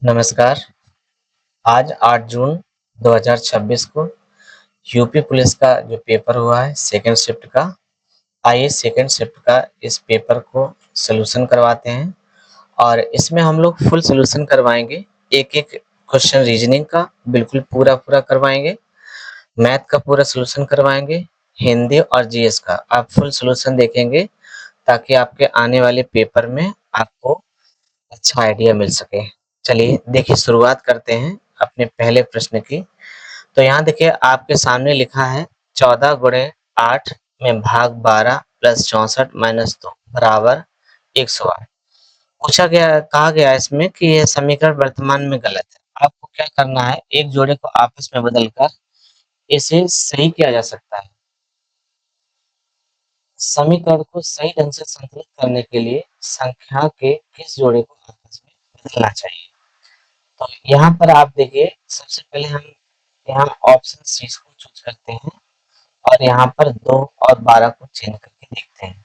नमस्कार। आज 8 जून 2026 को यूपी पुलिस का जो पेपर हुआ है सेकंड शिफ्ट का, आइए सेकंड शिफ्ट का इस पेपर को सॉल्यूशन करवाते हैं और इसमें हम लोग फुल सॉल्यूशन करवाएंगे। एक-एक क्वेश्चन रीजनिंग का बिल्कुल पूरा-पूरा करवाएंगे, मैथ का पूरा सॉल्यूशन करवाएंगे, हिंदी और जीएस का आप फुल सॉल्यूशन देखेंगे ताकि आपके आने वाले पेपर में आपको अच्छा आइडिया मिल सके। चलिए देखिए शुरुआत करते हैं अपने पहले प्रश्न की। तो यहाँ देखिए आपके सामने लिखा है 14 गुणे 8 में भाग 12 प्लस 64 माइनस 2 बराबर 108। कहा गया है इसमें कि यह समीकरण वर्तमान में गलत है। आपको क्या करना है, एक जोड़े को आपस में बदलकर इसे सही किया जा सकता है। समीकरण को सही ढंग से संतुलित करने के लिए संख्या के किस जोड़े को आपस में बदलना चाहिए। तो यहाँ पर आप देखिए सबसे पहले हम यहाँ ऑप्शन सी को चूज करते हैं और यहाँ पर 2 और 12 को चेंज करके देखते हैं।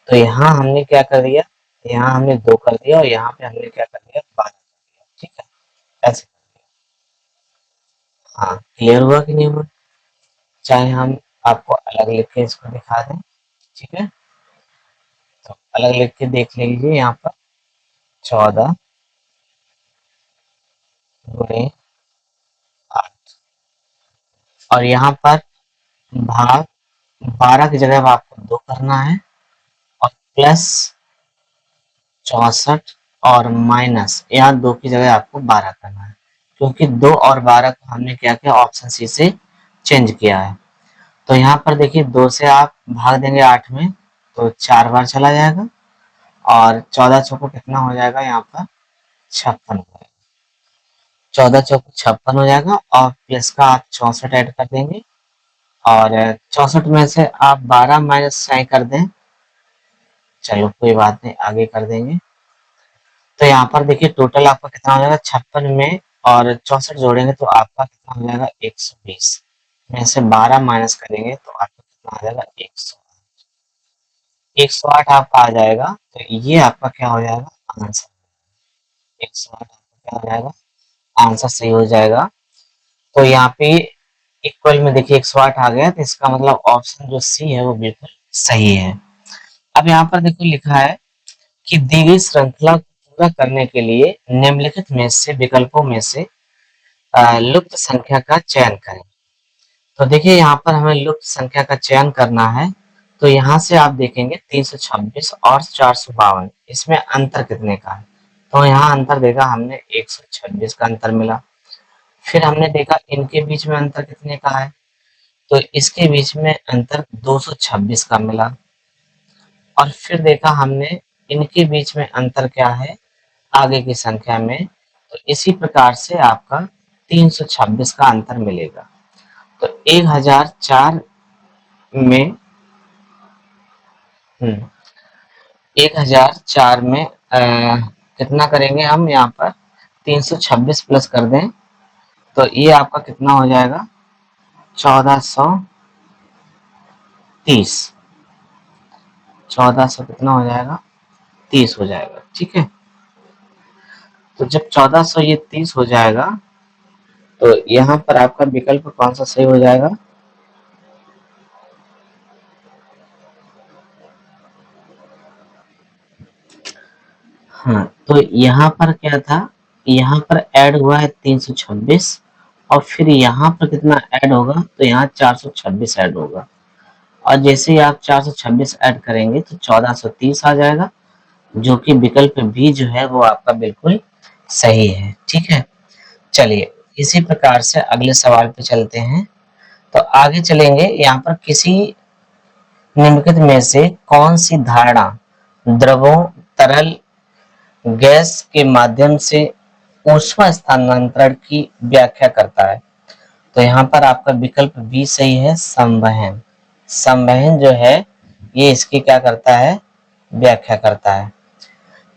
तो यहाँ हमने क्या कर दिया, यहाँ हमने 2 कर दिया और यहाँ पे हमने क्या कर दिया 12 कर दिया। ठीक है, ऐसे कर दिया। हाँ, क्लियर हुआ कि नहीं हुआ? चाहे हम आपको अलग लिख के इसको दिखा दें। ठीक है, तो अलग लिख के देख लीजिए। यहाँ पर 14 गुणे 8 और यहाँ पर भाग 12 की जगह आपको 2 करना है और प्लस 64 और माइनस यहाँ 2 की जगह आपको 12 करना है, क्योंकि 2 और 12 को हमने क्या किया ऑप्शन सी से चेंज किया है। तो यहाँ पर देखिए 2 से आप भाग देंगे 8 में तो 4 बार चला जाएगा और 14 चौको कितना हो जाएगा, यहाँ पर 56 हो जाएगा। 14 चौको 56 हो जाएगा और प्लस का आप 64 ऐड कर देंगे और 64 में से आप 12 माइनस कर दें। चलो कोई बात नहीं, आगे कर देंगे। तो यहाँ पर देखिए टोटल आपका कितना हो जाएगा 56 में और 64 जोड़ेंगे तो आपका कितना हो जाएगा 120 में से 12 माइनस करेंगे तो आपका कितना आ जाएगा 108। 108 आपका आ जाएगा, तो ये आपका क्या हो जाएगा आंसर। 108 आपका क्या हो जाएगा आंसर सही हो जाएगा। तो यहाँ पे इक्वल में देखिए 108 आ गया, तो इसका मतलब ऑप्शन जो सी है वो बिल्कुल सही है। अब यहाँ पर देखो लिखा है कि दी गई श्रृंखला को पूरा करने के लिए निम्नलिखित में से विकल्पों में से लुप्त संख्या का चयन करें। तो देखिए यहाँ पर हमें लुप्त संख्या का चयन करना है। तो यहाँ से आप देखेंगे 326 और 452 इसमें अंतर कितने का है। तो यहाँ अंतर देखा हमने 126 का अंतर मिला। फिर हमने देखा इनके बीच में अंतर कितने का है, तो इसके बीच में अंतर 226 का मिला। और फिर देखा हमने इनके बीच में अंतर क्या है आगे की संख्या में, तो इसी प्रकार से आपका 326 का अंतर मिलेगा। तो 1004 में 1004 में कितना करेंगे हम, यहाँ पर 326 प्लस कर दें तो ये आपका कितना हो जाएगा 1430। 1400 कितना हो जाएगा 30 हो जाएगा। ठीक है, तो जब 1400 ये 30 हो जाएगा तो यहाँ पर आपका विकल्प कौन सा सही हो जाएगा, हाँ तो यहाँ पर क्या था, यहाँ पर ऐड हुआ है 326 और फिर यहाँ पर कितना ऐड होगा, तो यहाँ 426 ऐड होगा और जैसे ही आप 426 ऐड करेंगे तो 1430 आ जाएगा, जो कि विकल्प भी जो है वो आपका बिल्कुल सही है। ठीक है, चलिए इसी प्रकार से अगले सवाल पे चलते हैं। तो आगे चलेंगे, यहाँ पर किसी निम्नलिखित में से कौन सी धारणा द्रवों तरल गैस के माध्यम से ऊष्मा स्थानांतरण की व्याख्या करता है। तो यहाँ पर आपका विकल्प बी सही है, संवहन। संवहन जो है ये इसकी क्या करता है व्याख्या करता है।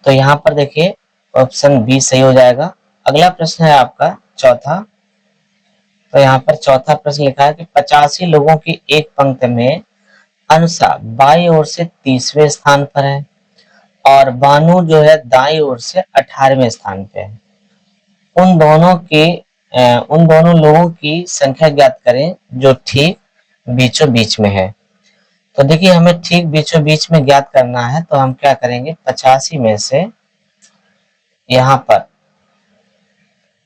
तो यहाँ पर देखिए ऑप्शन बी सही हो जाएगा। अगला प्रश्न है आपका चौथा। तो यहाँ पर चौथा प्रश्न लिखा है कि 85 लोगों की एक पंक्ति में अनुषा बाईं ओर से 30वें स्थान पर है और बानु जो है दाईं ओर से 18वें स्थान पे है। उन दोनों लोगों की संख्या ज्ञात करें जो ठीक बीचों बीच में है। तो देखिए हमें ठीक बीचों बीच में ज्ञात करना है, तो हम क्या करेंगे, 85 में से यहाँ पर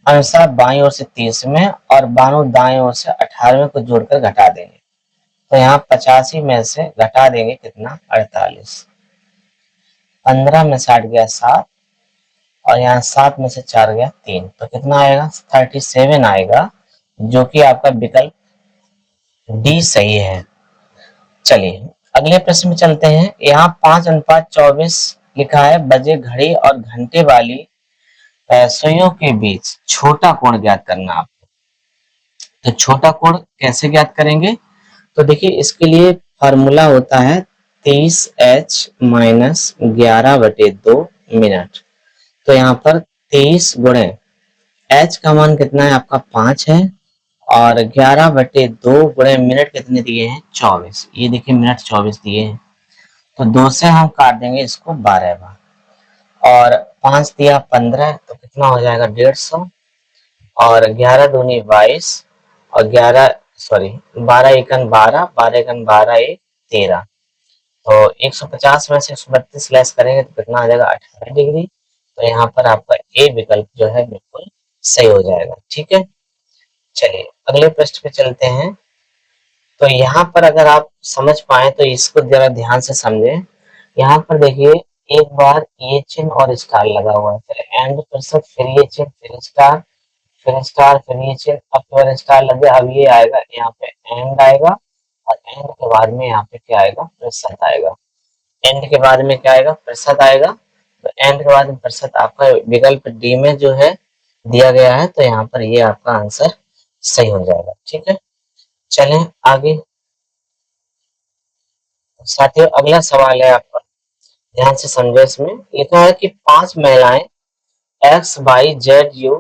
अनुसार बाईं ओर से 30 में और बानू दाएं ओर से 18 को जोड़कर घटा देंगे। तो यहाँ 85 में से घटा देंगे कितना, 48। 15 में से 8 गया 7 और यहाँ 7 में से 4 गया 3, तो कितना आएगा, 37 आएगा, जो कि आपका विकल्प डी सही है। चलिए अगले प्रश्न में चलते हैं। यहाँ 5:24 लिखा है, बजे घड़ी और घंटे वाली सुइयों के बीच छोटा कोण ज्ञात करना आपको। तो छोटा कोण कैसे ज्ञात करेंगे, तो देखिए इसके लिए फॉर्मूला होता है 23h माइनस 11/2 मिनट। तो यहाँ पर 23 गुणे h का मान कितना है आपका 5 है और 11/2 गुणे मिनट कितने दिए हैं 24। ये देखिए मिनट 24 दिए हैं, तो 2 से हम काट देंगे इसको 12 बार और 5 दिया 15, तो कितना हो जाएगा 150 और 11 दूनी 22 और 12 एकन 12, 12 एकन 12 एक 13। तो 150 में से 132 लेस करेंगे तो कितना आ जाएगा 18 डिग्री। तो यहाँ पर आपका ए विकल्प जो है बिल्कुल सही हो जाएगा। ठीक है, चलिए अगले प्रश्न पे चलते हैं। तो यहाँ पर अगर आप समझ पाए तो इसको जरा ध्यान से समझें। यहाँ पर देखिए एक बार ये चिन्ह और स्टार लगा हुआ है, फिर एंड प्रतिशत, फिर ये चिन्ह, फिर स्टार, फिर स्टार, फिर ये चिन्ह, अब फिर स्टार लग गया। अब ये आएगा यहाँ पे एंड आएगा और एंड के बाद में यहाँ पे क्या आएगा, प्रतिशत आएगा। एंड के बाद में क्या आएगा, प्रतिशत आएगा। तो एंड के बाद में प्रतिशत आपका विकल्प डी में जो है दिया गया है, तो यहाँ पर ये आपका आंसर सही हो जाएगा। ठीक है, चलें आगे। साथियों अगला सवाल है आपका, ध्यान से समझो। इसमें लिखा है कि 5 महिलाएं एक्स वाई जेड यू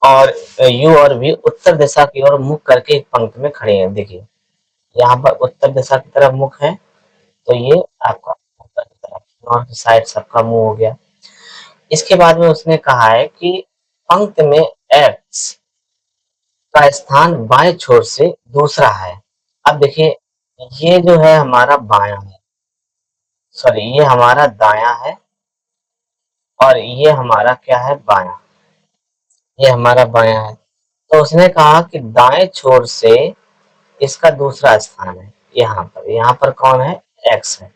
और वी उत्तर दिशा की ओर मुख करके एक पंक्ति में खड़े हैं। देखिए यहाँ पर उत्तर दिशा की तरफ मुख है, तो ये आपका उत्तर की तरफ नॉर्थ साइड सबका मुंह हो गया। इसके बाद में उसने कहा है कि पंक्ति में एक्स का स्थान बाएं छोर से दूसरा है। अब देखिए ये जो है हमारा बायां है, सॉरी ये हमारा दायां है और ये हमारा क्या है बायां, ये हमारा बायां है। तो उसने कहा कि दाएं छोर से इसका दूसरा स्थान है यहाँ पर कौन है, एक्स है।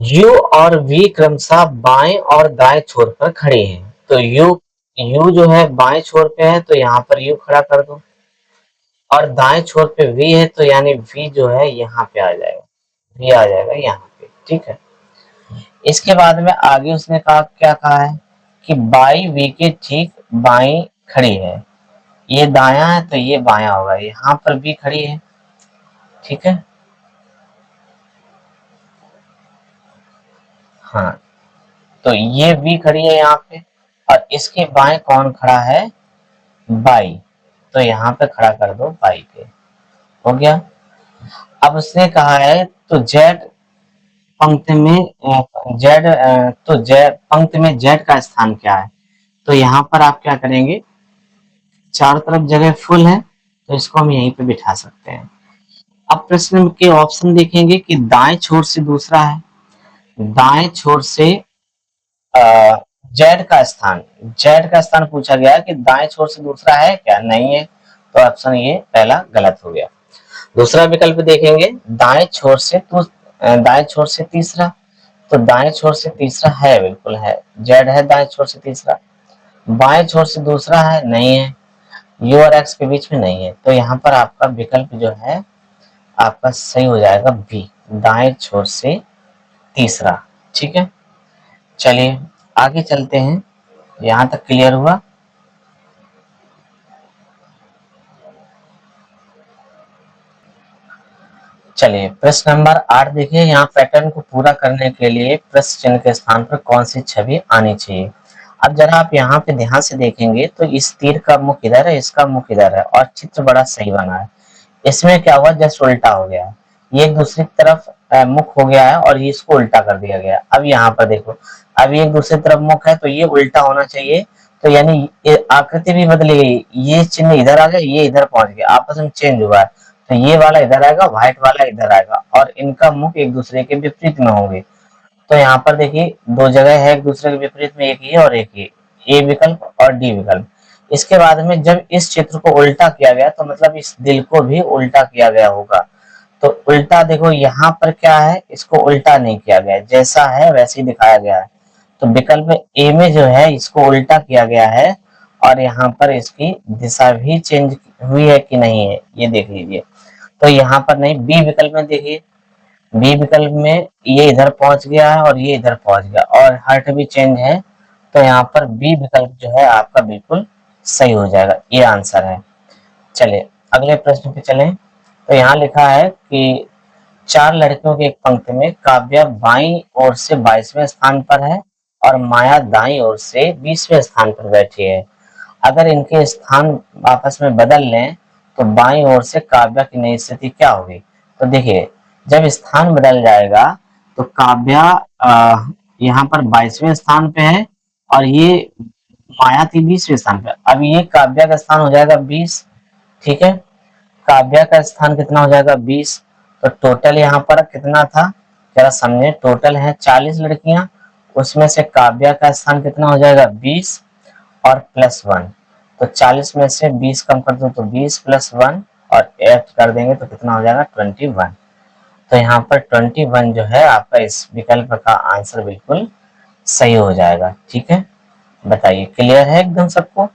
यू और वी क्रमशः बाएं और दाएं छोर पर खड़े हैं। तो यू जो है बाएं छोर पे है, तो यहाँ पर यू खड़ा कर दो और दाएं छोर पे वी है, तो यानी वी जो है यहाँ पे आ जाएगा, वी आ जाएगा यहाँ पे। ठीक है, इसके बाद में आगे उसने कहा, क्या कहा है कि बाई वी के ठीक बाई खड़ी है। ये दायां है तो ये बायां होगा, यहाँ पर वी खड़ी है। ठीक है, हाँ तो ये वी खड़ी है यहाँ पे और इसके बाएं कौन खड़ा है, बाई, तो यहाँ पे खड़ा कर दो बाई पे, हो गया। अब उसने कहा है तो जेड पंक्ति में पंक्ति में जेड का स्थान क्या है। तो यहाँ पर आप क्या करेंगे, चारों तरफ जगह फुल है तो इसको हम यहीं पे बिठा सकते हैं। अब प्रश्न के ऑप्शन देखेंगे कि दाएं छोर से दूसरा है, दाएं छोर से जेड का स्थान पूछा गया कि दाएं छोर से दूसरा है क्या, नहीं है, तो ऑप्शन ये पहला गलत हो गया। दूसरा विकल्प देखेंगे, दाएं छोर से तीसरा, तो दाएं छोर से तीसरा है, बिल्कुल है, जेड है दाएं छोर से तीसरा। बाएं छोर से दूसरा है, नहीं है, यू और एक्स के बीच में नहीं है, तो यहाँ पर आपका विकल्प जो है आपका सही हो जाएगा बी, दाएं छोर से तीसरा। ठीक है, चलिए आगे चलते हैं। यहां तक क्लियर हुआ। चलिए प्रश्न नंबर 8 देखिए। यहाँ पैटर्न को पूरा करने के लिए प्रश्न चिन्ह के स्थान पर कौन सी छवि आनी चाहिए। अब जरा आप यहाँ पे ध्यान से देखेंगे तो इस तीर का मुख इधर है, इसका मुख इधर है और चित्र बड़ा सही बना है। इसमें क्या हुआ, जस्ट उल्टा हो गया, ये एक दूसरी तरफ मुख हो गया है और ये इसको उल्टा कर दिया गया। अब यहाँ पर देखो, अब ये एक दूसरी तरफ मुख है तो ये उल्टा होना चाहिए, तो यानी आकृति भी बदली गई, ये चिन्ह इधर आ गया, ये इधर पहुंच गया, आपस में चेंज हुआ है, तो ये वाला इधर आएगा, व्हाइट वाला इधर आएगा, और इनका मुख एक दूसरे के विपरीत में होंगे। तो यहाँ पर देखिए दो जगह है एक दूसरे के विपरीत में, एक ये और एक ये, ए विकल्प और डी विकल्प। इसके बाद में जब इस चित्र को उल्टा किया गया तो मतलब इस दिल को भी उल्टा किया गया होगा। तो उल्टा देखो यहाँ पर क्या है, इसको उल्टा नहीं किया गया, जैसा है वैसे ही दिखाया गया है। तो विकल्प ए में जो है इसको उल्टा किया गया है, और यहाँ पर इसकी दिशा भी चेंज हुई है कि नहीं है ये देख लीजिए। तो यहाँ पर नहीं, बी विकल्प में देखिए, बी विकल्प में ये इधर पहुंच गया है और ये इधर पहुंच गया, और हर्ट भी चेंज है, तो यहाँ पर बी विकल्प जो है आपका बिल्कुल सही हो जाएगा, ये आंसर है। चलिए अगले प्रश्न पे चलें। तो यहाँ लिखा है कि चार लड़कियों की एक पंक्ति में काव्या बाईं ओर से 22वें स्थान पर है और माया दाईं ओर से 20वें स्थान पर बैठी है। अगर इनके स्थान आपस में बदल लें तो बाईं ओर से काव्या की नई स्थिति क्या होगी। तो देखिए जब स्थान बदल जाएगा तो काव्या यहाँ पर 22वें स्थान पे है और ये माया थी 20वें स्थान पे। अब ये काव्या का स्थान हो जाएगा 20, ठीक है, काव्या का स्थान कितना हो जाएगा 20। तो टोटल यहाँ पर कितना था जरा समझे, टोटल है 40 लड़कियां, उसमें से काव्या का स्थान कितना हो जाएगा 20 और +1। तो 40 में से 20 कम कर दो तो 20 + 1 और ऐड कर देंगे तो कितना हो जाएगा 21। तो यहाँ पर 21 जो है आपका इस विकल्प का आंसर बिल्कुल सही हो जाएगा। ठीक है, बताइए क्लियर है एकदम सबको।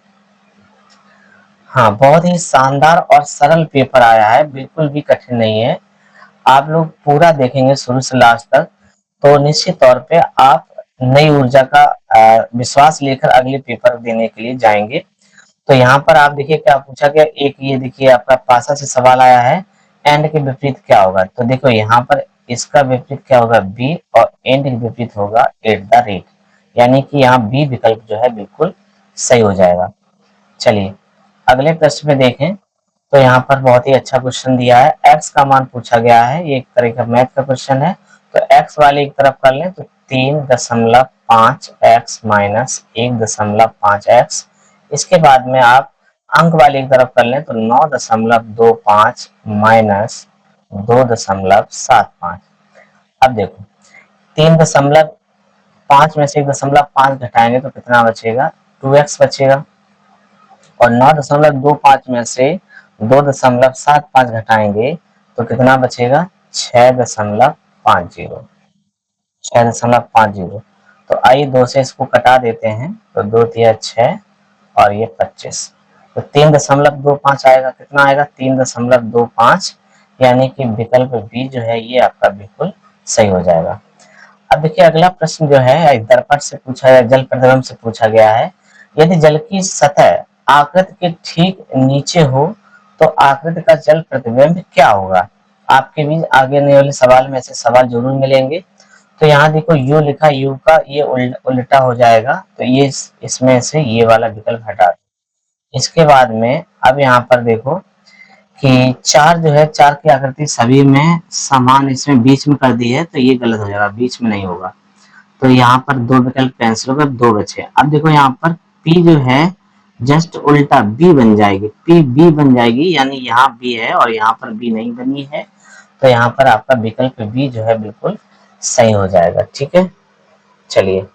हाँ, बहुत ही शानदार और सरल पेपर आया है, बिल्कुल भी कठिन नहीं है। आप लोग पूरा देखेंगे शुरू से लास्ट तक तो निश्चित तौर पे आप नई ऊर्जा का विश्वास लेकर अगले पेपर देने के लिए जाएंगे। तो यहाँ पर आप देखिए क्या पूछा गया, एक ये देखिए आपका पासा से सवाल आया है, एंड के विपरीत क्या होगा। तो देखो यहाँ पर इसका विपरीत क्या होगा बी, और एंड के विपरीत होगा @ यानी कि यहाँ बी विकल्प जो है बिल्कुल सही हो जाएगा। चलिए अगले प्रश्न में देखें। तो यहाँ पर बहुत ही अच्छा क्वेश्चन दिया है, x का मान पूछा गया है, ये एक तरह का मैथ का क्वेश्चन है। तो x वाले एक तरफ कर लें तो 3.5x - 1.5x। इसके बाद में आप अंक वाले एक तरफ कर लें तो 9.25 - 2.75। अब देखो 3.5 में से 1.5 घटाएंगे तो कितना बचेगा 2x बचेगा, और 9.25 में से 2.75 घटाएंगे तो कितना बचेगा 6.50। 6.50। तो आइए 2 से इसको कटा देते हैं तो 2 तिया 6 और ये 25। तो 3.25 आएगा, कितना आएगा 3.25, यानी कि विकल्प बी जो है ये आपका बिल्कुल सही हो जाएगा। अब देखिए अगला प्रश्न जो है दर्पण से पूछा गया, जल प्रतिबिंब से पूछा गया है। यदि जल की सतह आकृति के ठीक नीचे हो तो आकृति का जल प्रतिबिंब क्या होगा। आपके बीच आगे आने वाले सवाल में ऐसे सवाल जरूर मिलेंगे। तो यहाँ देखो यू लिखा, यू का ये उल्टा हो जाएगा, तो ये इसमें से ये वाला विकल्प हटा दो। इसके बाद में अब यहाँ पर देखो कि 4 जो है 4 की आकृति सभी में समान इसमें बीच में कर दी है, तो ये गलत हो जाएगा, बीच में नहीं होगा। तो यहाँ पर 2 विकल्प कैंसिल होकर 2 बचे। अब देखो यहाँ पर P जो है जस्ट उल्टा B बन जाएगी, P B बन जाएगी, यानी यहाँ B है और यहाँ पर B नहीं बनी है। तो यहाँ पर आपका विकल्प B जो है बिल्कुल सही हो जाएगा। ठीक है, चलिए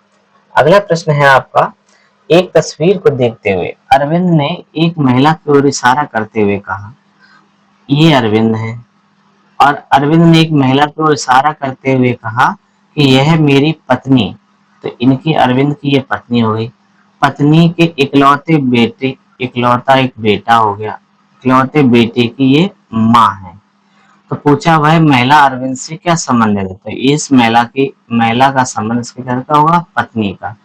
अगला प्रश्न है आपका। एक तस्वीर को देखते हुए अरविंद ने एक महिला की ओर इशारा करते हुए कहा, ये अरविंद है। और अरविंद ने एक महिला की ओर इशारा करते हुए कहा कि यह मेरी पत्नी। तो इनकी अरविंद की ये पत्नी हो गई, पत्नी के इकलौते बेटे, इकलौता एक बेटा हो गया, इकलौते बेटे की ये माँ है। तो पूछा वह महिला अरविंद से क्या संबंध है। तो इस महिला का संबंध इसके घर का होगा पत्नी का,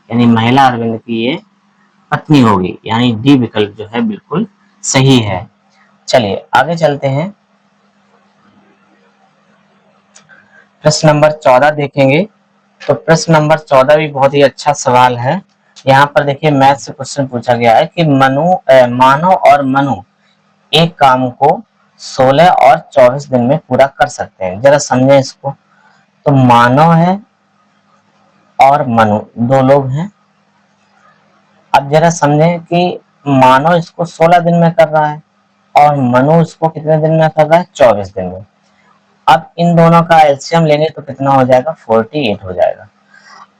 यानी महिला अरविंद की ये पत्नी होगी, यानी डी विकल्प जो है बिल्कुल सही है। चलिए आगे चलते हैं, प्रश्न नंबर 14 देखेंगे। तो प्रश्न नंबर 14 भी बहुत ही अच्छा सवाल है। यहाँ पर देखिए मैथ से क्वेश्चन पूछा गया है कि मानव और मनु एक काम को 16 और 24 दिन में पूरा कर सकते हैं। जरा समझें इसको। तो मानव है और मनु, दो लोग हैं। अब जरा समझें कि मानव इसको 16 दिन में कर रहा है और मनु इसको कितने दिन में कर रहा है, 24 दिन में। अब इन दोनों का एलसीएम लेंगे तो कितना हो जाएगा, 48 हो जाएगा।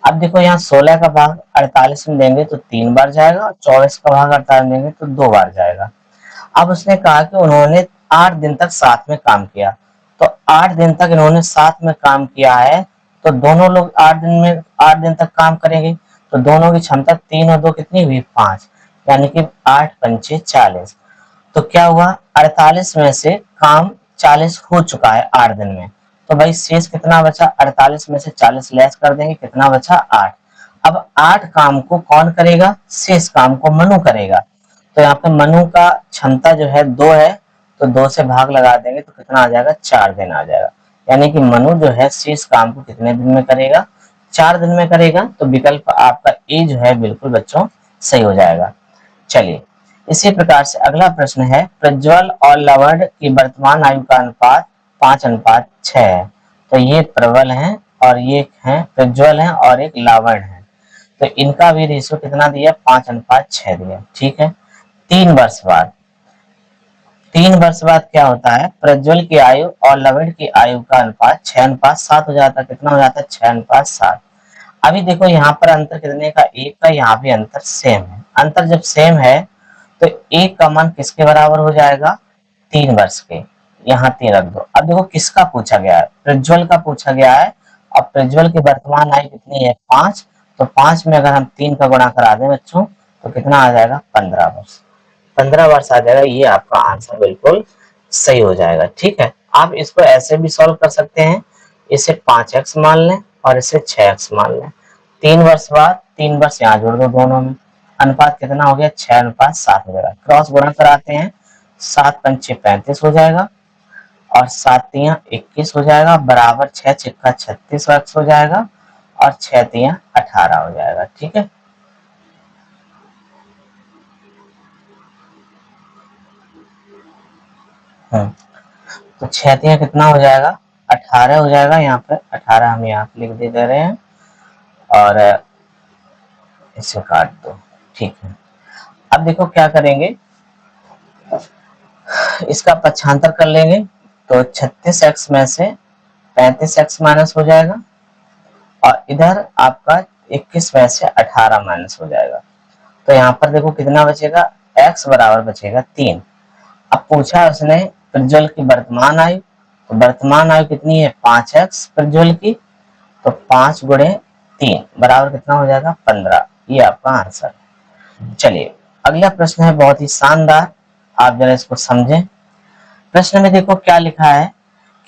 अब देखो यहाँ 16 का भाग 48 में देंगे तो 3 बार जाएगा, 24 का भाग 48 देंगे तो 2 बार जाएगा। अब उसने कहा कि उन्होंने 8 दिन तक साथ में काम किया, तो 8 दिन तक इन्होंने साथ में काम किया है, तो दोनों लोग 8 दिन तक काम करेंगे, तो दोनों की क्षमता 3 और 2 कितनी हुई, 5, यानी कि 8 पंचे 40। तो क्या हुआ, 48 में से काम 40 हो चुका है 8 दिन में, तो भाई शेष कितना बचा, 48 में से 40 लेस कर देंगे, कितना बचा, 8। अब 8 काम को कौन करेगा, शेष काम को मनु करेगा। तो यहाँ पे मनु का क्षमता जो है 2 है, तो 2 से भाग लगा देंगे तो कितना आ जाएगा, 4 दिन आ जाएगा। यानी कि मनु जो है शेष काम को कितने दिन में करेगा, 4 दिन में करेगा। तो विकल्प आपका ए जो है बिल्कुल बच्चों सही हो जाएगा। चलिए इसी प्रकार से अगला प्रश्न है, प्रज्वल और लवण की वर्तमान आयु का अनुपात 5:6 है। तो ये प्रबल है और ये है प्रज्वल है और एक लावण है, तो इनका भी रेशियो कितना दिया, 5:6 दिया। ठीक है। 3 वर्ष बाद क्या होता है, प्रज्वल की आयु और लवण की आयु का अनुपात 6:7 हो जाता है। कितना हो जाता है, 6:7। अभी देखो यहाँ पर अंतर कितने का, 1 का, यहाँ भी अंतर सेम है। अंतर जब सेम है तो 1 का मान किसके बराबर हो जाएगा, 3 वर्ष के। यहाँ 3 रख दो। अब देखो किसका पूछा गया है, प्रज्वल का पूछा गया है। और प्रज्वल की वर्तमान आयु कितनी है, 5। तो 5 में अगर हम 3 का गुणा करा दें बच्चों तो कितना आ जाएगा, 15 वर्ष। 15 वर्ष आ जाएगा। ये आपका आंसर बिल्कुल सही हो जाएगा। ठीक है। आप इसको ऐसे भी सॉल्व कर सकते हैं, इसे 5x मान लें और इसे 6x मान लें। 3 वर्ष बाद 3 वर्ष यहाँ जोड़ दो दोनों में, अनुपात कितना हो गया, 6:7 हो जाएगा। क्रॉस गुणा कराते हैं, 7 पंचे 35 हो जाएगा और 7 तियां 21 हो जाएगा, बराबर 6 छिक्का 36 वर्ष हो जाएगा और 6 तियां 18 हो जाएगा। ठीक है। तो 6 तियां कितना हो जाएगा, 18 हो जाएगा। यहाँ पे 18 हम यहाँ पे लिख दे रहे हैं और इसे काट दो। ठीक है। अब देखो क्या करेंगे, इसका पक्षांतर कर लेंगे तो 36x में से 35x माइनस हो जाएगा और इधर आपका 21 में से 18 माइनस हो जाएगा। तो यहाँ पर देखो कितना बचेगा, x बराबर बचेगा 3। अब पूछा उसने प्रज्वल की वर्तमान आयु, तो वर्तमान आयु कितनी है, 5x प्रज्वल की, तो 5 गुणे 3 बराबर कितना हो जाएगा, 15। ये आपका आंसर है। चलिए अगला प्रश्न है बहुत ही शानदार, आप जरा इसको समझें। प्रश्न में देखो क्या लिखा है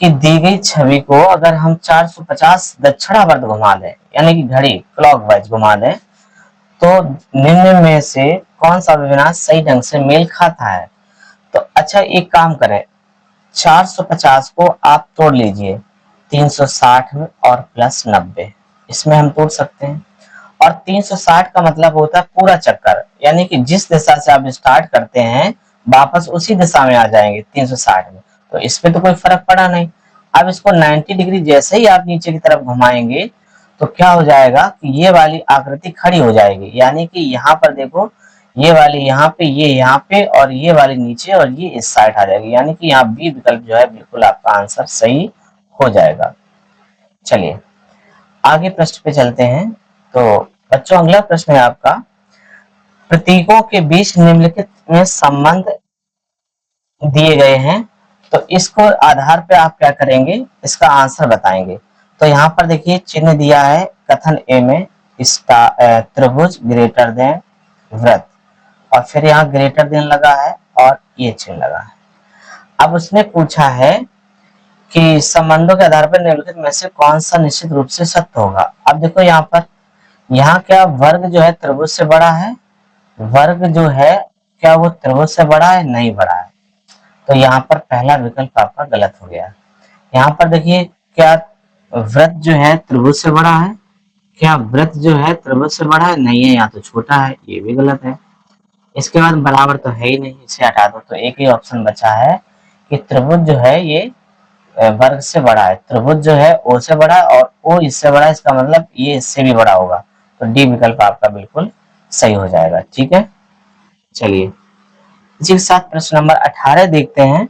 कि दी गई छवि को अगर हम 450 दक्षिणावर्त घुमा दें, यानी कि घड़ी क्लॉकवाइज घुमा दें, तो निम्न में से कौन सा विन्यास सही ढंग से मेल खाता है। तो अच्छा एक काम करें, 450 को आप तोड़ लीजिए 360 में और प्लस 90, इसमें हम तोड़ सकते हैं। और 360 का मतलब होता है पूरा चक्कर, यानी कि जिस दिशा से आप स्टार्ट करते हैं वापस उसी दिशा में आ जाएंगे 360 में, तो इसमें तो कोई फर्क पड़ा नहीं। अब इसको 90 डिग्री जैसे ही आप नीचे की तरफ घुमाएंगे तो क्या हो जाएगा कि ये वाली आकृति खड़ी हो जाएगी, यानी कि यहाँ पर देखो ये वाली यहाँ पे, ये यहाँ पे और ये वाली नीचे और ये इस साइड आ जाएगी, यानी कि यहाँ बी विकल्प जो है बिल्कुल आपका आंसर सही हो जाएगा। चलिए आगे प्रश्न पे चलते हैं। तो बच्चों अगला प्रश्न है आपका, प्रतीकों के बीच निम्नलिखित में संबंध दिए गए हैं, तो इसको आधार पे आप क्या करेंगे, इसका आंसर बताएंगे। तो यहाँ पर देखिए चिन्ह दिया है कथन ए में, त्रिभुज ग्रेटर देन वृत्त, और फिर यहाँ ग्रेटर देन लगा है और ये चिन्ह लगा है। अब उसने पूछा है कि संबंधों के आधार पर निम्नलिखित में से कौन सा निश्चित रूप से सत्य होगा। अब देखो यहाँ पर, यहाँ क्या वर्ग जो है त्रिभुज से बड़ा है, वर्ग जो है क्या वो त्रिभुज से बड़ा है, नहीं बड़ा है, तो यहाँ पर पहला विकल्प आपका गलत हो गया। यहाँ पर देखिए क्या वृत्त जो है त्रिभुज से बड़ा है, क्या वृत्त जो है त्रिभुज से बड़ा है, नहीं है, यहाँ तो छोटा है, ये भी गलत है। इसके बाद बराबर तो है ही नहीं, इसे हटा दो, तो एक ही ऑप्शन बचा है कि त्रिभुज जो है ये वर्ग से बड़ा है, त्रिभुज जो है ओ से बड़ा है और ओ इससे बड़ा है, इसका मतलब ये इससे भी बड़ा होगा। तो डी विकल्प आपका बिल्कुल सही हो जाएगा। ठीक है, चलिए इसी के साथ प्रश्न नंबर 18 देखते हैं।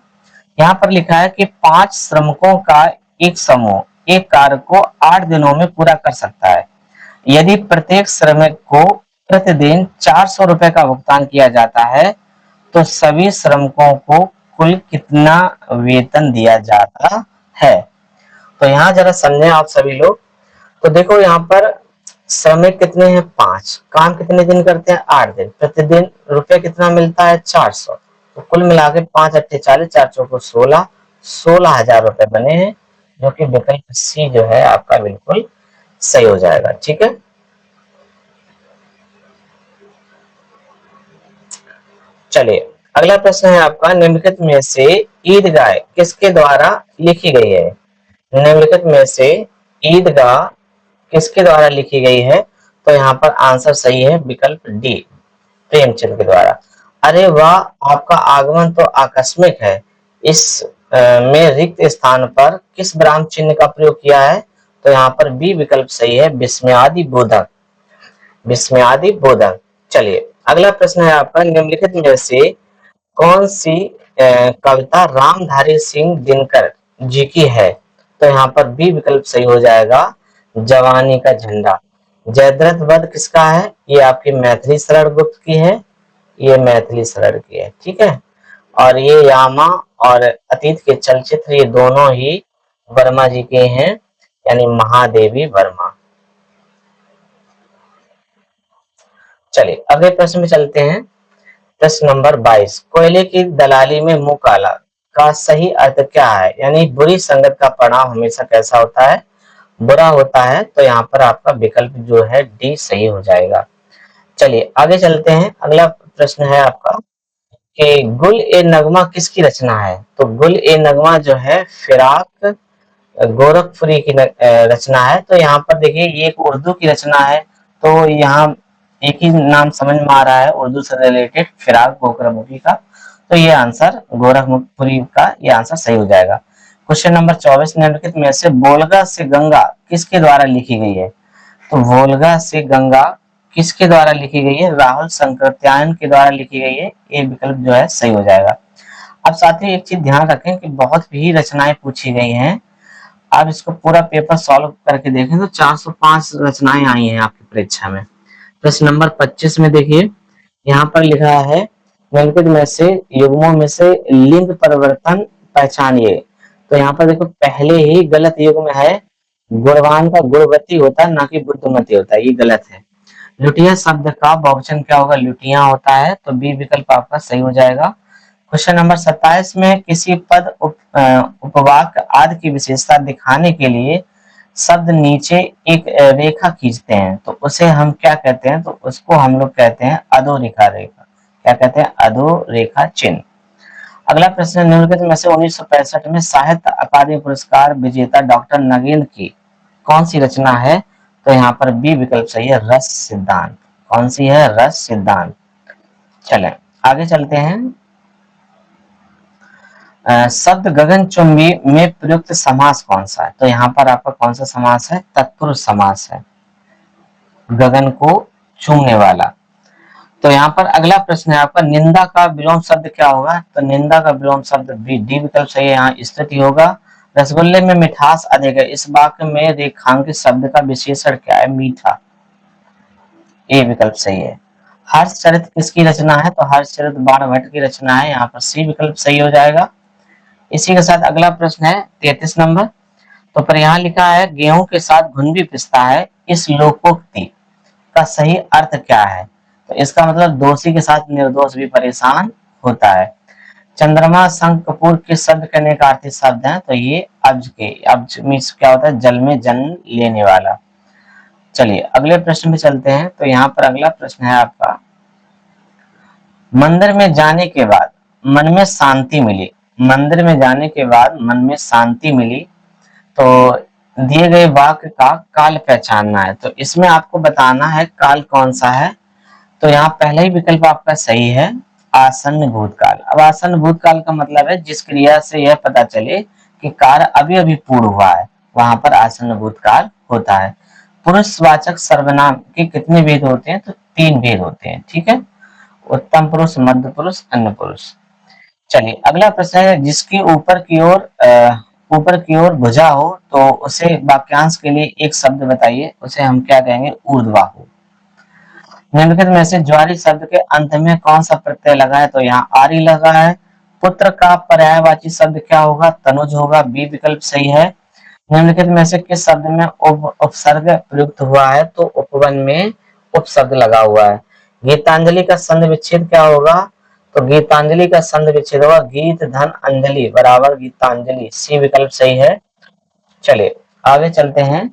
यहाँ पर लिखा है कि 5 श्रमिकों का एक समूह एक कार्य को 8 दिनों में पूरा कर सकता है। यदि प्रत्येक श्रमिक को प्रतिदिन 400 रुपए का भुगतान किया जाता है तो सभी श्रमिकों को कुल कितना वेतन दिया जाता है। तो यहाँ जरा समझें आप सभी लोग। तो देखो यहाँ पर श्रमिक कितने हैं, 5, काम कितने दिन करते हैं, 8 दिन, प्रतिदिन रुपए कितना मिलता है, 400। तो कुल मिला के 5 अट्ठे 40, 4 चौको 16, 16,000 रुपए बने हैं, जो कि विकल्प सी जो है आपका बिल्कुल सही हो जाएगा। ठीक है, चलिए अगला प्रश्न है आपका, निम्नलिखित में से ईदगाह किसके द्वारा लिखी गई है। निम्नलिखित में से ईदगाह किसके द्वारा लिखी गई है। तो यहाँ पर आंसर सही है विकल्प डी, प्रेमचंद के द्वारा। अरे वाह, आपका आगमन तो आकस्मिक है। इस में रिक्त स्थान पर किस ब्राह्म चिन्ह का प्रयोग किया है। तो यहाँ पर बी विकल्प सही है, विस्मयादि बोधक, विस्मयादि बोधक। चलिए अगला प्रश्न है आपका, निम्नलिखित में से कौन सी कविता रामधारी सिंह दिनकर जी की है। तो यहाँ पर बी विकल्प सही हो जाएगा, जवानी का झंडा। जयद्रथ वध किसका है, ये आपकी मैथिली शरण गुप्त की है, ये मैथिली शरण की है। ठीक है, और ये यामा और अतीत के चलचित्र ये दोनों ही वर्मा जी के हैं, यानी महादेवी वर्मा। चलिए अगले प्रश्न में चलते हैं। प्रश्न नंबर 22, कोयले की दलाली में मुंह काला का सही अर्थ क्या है। यानी बुरी संगत का परिणाम हमेशा कैसा होता है, बुरा होता है। तो यहाँ पर आपका विकल्प जो है डी सही हो जाएगा। चलिए आगे चलते हैं। अगला प्रश्न है आपका कि गुल ए नगमा किसकी रचना है। तो गुल ए नगमा जो है फिराक गोरखपुरी की रचना है। तो यहाँ पर देखिए ये एक उर्दू की रचना है। तो यहाँ एक ही नाम समझ में आ रहा है उर्दू से रिलेटेड, फिराक गोरखपुरी का। तो ये आंसर गोरखपुरी का ये आंसर सही हो जाएगा। क्वेश्चन नंबर 24, निम्नलिखित में से वोल्गा से गंगा किसके द्वारा लिखी गई है। तो वोल्गा से गंगा किसके द्वारा लिखी गई है, राहुल संकृत्यायन के द्वारा लिखी गई है। ये विकल्प जो है सही हो जाएगा। अब साथ ही एक चीज ध्यान रखें कि बहुत भी रचनाएं पूछी गई हैं। आप इसको पूरा पेपर सॉल्व करके देखें तो 405 रचनाएं आई हैं आपकी परीक्षा में। प्रश्न नंबर 25 में देखिए, यहाँ पर लिखा है निम्नलिखित में से युग्मों में से लिंग परिवर्तन पहचानिए। तो यहाँ पर देखो पहले ही गलत युग्म है, गुणवान का गुणवती होता है, ना कि बुद्धिमती होता है, ये गलत है। लुटिया शब्द का बहुवचन क्या होगा, लुटिया होता है। तो बी विकल्प आपका सही हो जाएगा। क्वेश्चन नंबर 27 में किसी पद उपवाक आदि की विशेषता दिखाने के लिए शब्द नीचे एक रेखा खींचते हैं तो उसे हम क्या कहते हैं। तो उसको हम लोग कहते हैं अधोरेखा रेखा। क्या कहते हैं, अधोरेखा चिन्ह। अगला प्रश्न, निम्नलिखित में से 1965 में साहित्य अकादमी पुरस्कार विजेता डॉक्टर नगेंद्र की कौन सी रचना है। तो यहाँ पर बी विकल्प सही है, रस सिद्धांत। कौन सी है, रस सिद्धांत। चलें आगे चलते हैं। शब्द गगनचुंबी में प्रयुक्त समास कौन सा है। तो यहाँ पर आपका कौन सा समास है, तत्पुरुष समास है, गगन को चूमने वाला। तो यहाँ पर अगला प्रश्न है आपका, निंदा का विलोम शब्द क्या होगा। तो निंदा का विलोम शब्द बी, डी विकल्प सही है, यहाँ स्तुति होगा। रसगुल्ले में मिठास अधिक है, इस वाक्य में रेखांकित शब्द का विशेषण क्या है, मीठा। ए विकल्प सही है। हर्षचरित किसकी रचना है। तो हर्षचरित बाणभट्ट की रचना है, यहाँ पर सी विकल्प सही हो जाएगा। इसी के साथ अगला प्रश्न है 33 नंबर। तो पर यहाँ लिखा है गेहूं के साथ घुन भी पिसता है, इस लोकोक्ति का सही अर्थ क्या है। तो इसका मतलब दोषी के साथ निर्दोष भी परेशान होता है। चंद्रमा संग कपूर किस शब्द करने का अर्थ शब्द है। तो ये अब्ज के, अब्ज मीन्स क्या होता है, जल में जन्म लेने वाला। चलिए अगले प्रश्न में चलते हैं। तो यहाँ पर अगला प्रश्न है आपका, मंदिर में जाने के बाद मन में शांति मिली। मंदिर में जाने के बाद मन में शांति मिली। तो दिए गए वाक्य का काल पहचानना है। तो इसमें आपको बताना है काल कौन सा है। तो यहाँ पहला ही विकल्प आपका सही है, आसन्न भूतकाल। अब आसन्न भूतकाल का मतलब है जिस क्रिया से यह पता चले कि कार्य अभी अभी पूर्ण हुआ है, वहां पर आसन्न भूतकाल होता है। पुरुषवाचक सर्वनाम के कितने भेद होते हैं? तो 3 भेद होते हैं। ठीक है, उत्तम पुरुष, मध्य पुरुष, अन्य पुरुष। चलिए अगला प्रश्न है, जिसकी ऊपर की ओर भुजा हो तो उसे वाक्यांश के लिए एक शब्द बताइए, उसे हम क्या कहेंगे? ऊर्ध्वाहु। निम्नलिखित में से ज्वारी शब्द के अंत में कौन सा प्रत्यय लगा है? तो यहाँ आरी लगा है। पुत्र का पर्यायवाची शब्द क्या होगा? तनुज होगा। बी विकल्प सही है। निम्नलिखित में से किस शब्द में उपसर्ग प्रयुक्त हुआ है? तो उपवन में उपसर्ग लगा हुआ है। गीतांजलि का संधि विच्छेद क्या होगा? तो गीतांजलि का संधि विच्छेद होगा गीत धन अंजलि बराबर गीतांजलि। सी विकल्प सही है। चलिए आगे चलते हैं।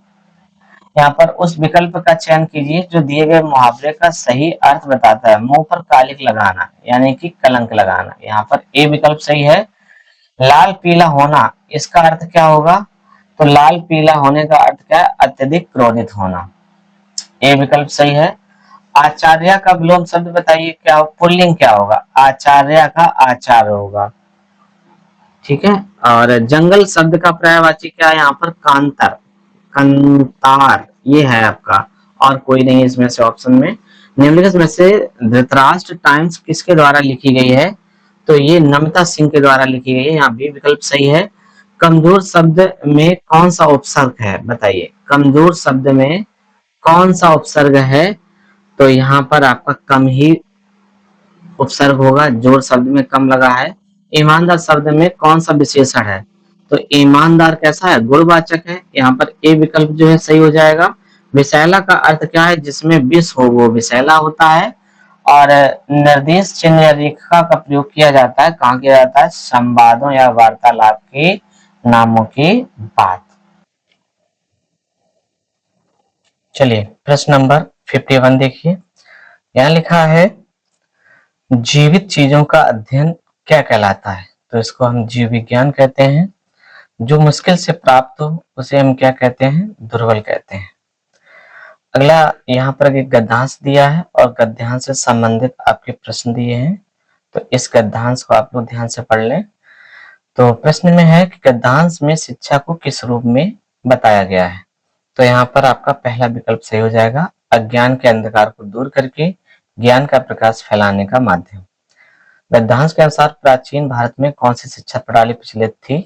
यहाँ पर उस विकल्प का चयन कीजिए जो दिए गए मुहावरे का सही अर्थ बताता है। मुंह पर कालिक लगाना यानी कि कलंक लगाना। यहाँ पर ए विकल्प सही है। लाल पीला होना, इसका अर्थ क्या होगा? तो लाल पीला होने का अर्थ क्या है? अत्यधिक क्रोधित होना। ए विकल्प सही है। आचार्य का विलोम शब्द बताइए क्या हो? पुल्लिंग क्या होगा? आचार्य का आचार्य होगा। ठीक है, और जंगल शब्द का पर्यायवाची क्या है? यहाँ पर कांतर, कंतार, ये है आपका, और कोई नहीं इसमें से ऑप्शन में। निम्नलिखित में से धृतराष्ट्र टाइम्स किसके द्वारा लिखी गई है? तो ये नमिता सिंह के द्वारा लिखी गई है। यहाँ भी विकल्प सही है। कमजोर शब्द में कौन सा उपसर्ग है? बताइए, कमजोर शब्द में कौन सा उपसर्ग है? तो यहाँ पर आपका कम ही उपसर्ग होगा, जोर शब्द में कम लगा है। ईमानदार शब्द में कौन सा विशेषण है? तो ईमानदार कैसा है? गुणवाचक है। यहाँ पर ए विकल्प जो है सही हो जाएगा। विशैला का अर्थ क्या है? जिसमें विष हो वो विशैला होता है। और निर्देश चिन्ह या रेखा का प्रयोग किया जाता है, कहाँ किया जाता है? संवादों या वार्तालाप के नामों की बात। चलिए प्रश्न नंबर 51 देखिए। यहाँ लिखा है, जीवित चीजों का अध्ययन क्या कहलाता है? तो इसको हम जीव विज्ञान कहते हैं। जो मुश्किल से प्राप्त हो उसे हम क्या कहते हैं? दुर्बल कहते हैं। अगला यहाँ पर एक गद्यांश दिया है और गद्यांश से संबंधित आपके प्रश्न दिए हैं, तो इस गद्यांश को आप लोग ध्यान से पढ़ लें। तो प्रश्न में है कि गद्यांश में शिक्षा को किस रूप में बताया गया है? तो यहाँ पर आपका पहला विकल्प सही हो जाएगा, अज्ञान के अंधकार को दूर करके ज्ञान का प्रकाश फैलाने का माध्यम। गद्यांश के अनुसार प्राचीन भारत में कौन सी शिक्षा प्रणाली प्रचलित थी?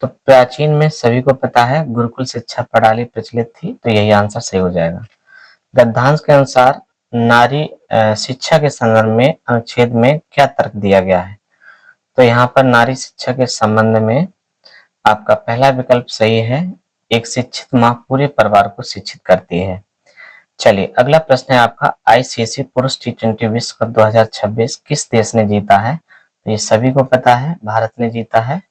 तो प्राचीन में सभी को पता है गुरुकुल शिक्षा प्रणाली प्रचलित थी, तो यही आंसर सही हो जाएगा। गद्यांश के अनुसार नारी शिक्षा के संदर्भ में अनुच्छेद में क्या तर्क दिया गया है? तो यहाँ पर नारी शिक्षा के संबंध में आपका पहला विकल्प सही है। एक शिक्षित माँ पूरे परिवार को शिक्षित करती है। चलिए अगला प्रश्न है आपका, आईसीसी पुरुष टी20 विश्व कप 2026 किस देश ने जीता है? तो ये सभी को पता है, भारत ने जीता है।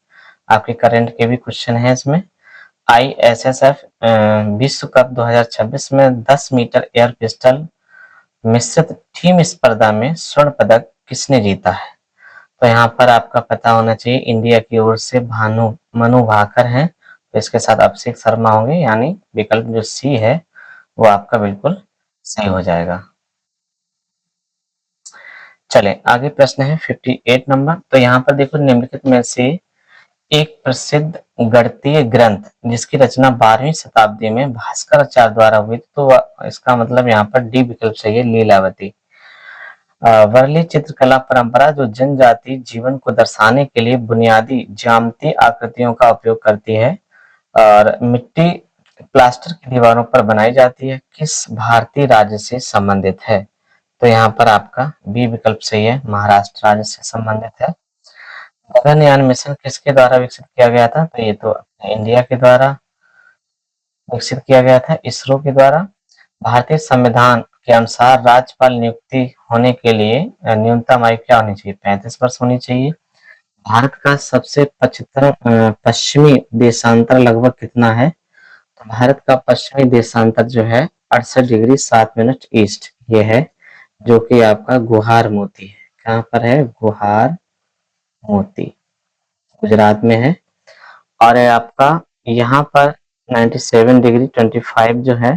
आपके करंट के भी क्वेश्चन है इसमें। आईएसएसएफ विश्व कप 2026 में 10 मीटर एयर पिस्टल मिश्रित टीम स्पर्धा में स्वर्ण पदक किसने जीता है? तो यहाँ पर आपका पता होना चाहिए, इंडिया की ओर से मनु भाकर हैं, तो इसके साथ अभिषेक शर्मा होंगे, यानी विकल्प जो सी है वो आपका बिल्कुल सही हो जाएगा। चले आगे प्रश्न है 58 नंबर। तो यहाँ पर देखो, निम्नलिखित में से एक प्रसिद्ध गणितीय ग्रंथ जिसकी रचना 12वीं शताब्दी में भास्कराचार्य द्वारा हुई, तो इसका मतलब यहाँ पर डी विकल्प सही है, लीलावती। वर्ली चित्रकला परंपरा जो जनजाति जीवन को दर्शाने के लिए बुनियादी ज्यामितीय आकृतियों का उपयोग करती है और मिट्टी प्लास्टर की दीवारों पर बनाई जाती है, किस भारतीय राज्य से संबंधित है? तो यहाँ पर आपका बी विकल्प सही है, महाराष्ट्र राज्य से संबंधित है। गगनयान मिशन किसके द्वारा विकसित किया गया था? तो ये तो इंडिया के द्वारा विकसित किया गया था, इसरो के द्वारा। भारतीय संविधान के अनुसार राज्यपाल नियुक्ति होने के लिए न्यूनतम आयु क्या होनी चाहिए? 35 वर्ष होनी चाहिए। भारत का सबसे पश्चिमी देशांतर लगभग कितना है? तो भारत का पश्चिमी देशांतर जो है 68 डिग्री 7 मिनट ईस्ट, ये है, जो कि आपका गुहार मोती है। कहाँ पर है? गुहार मोती गुजरात में है। और आपका यहाँ पर 97 डिग्री 25 जो है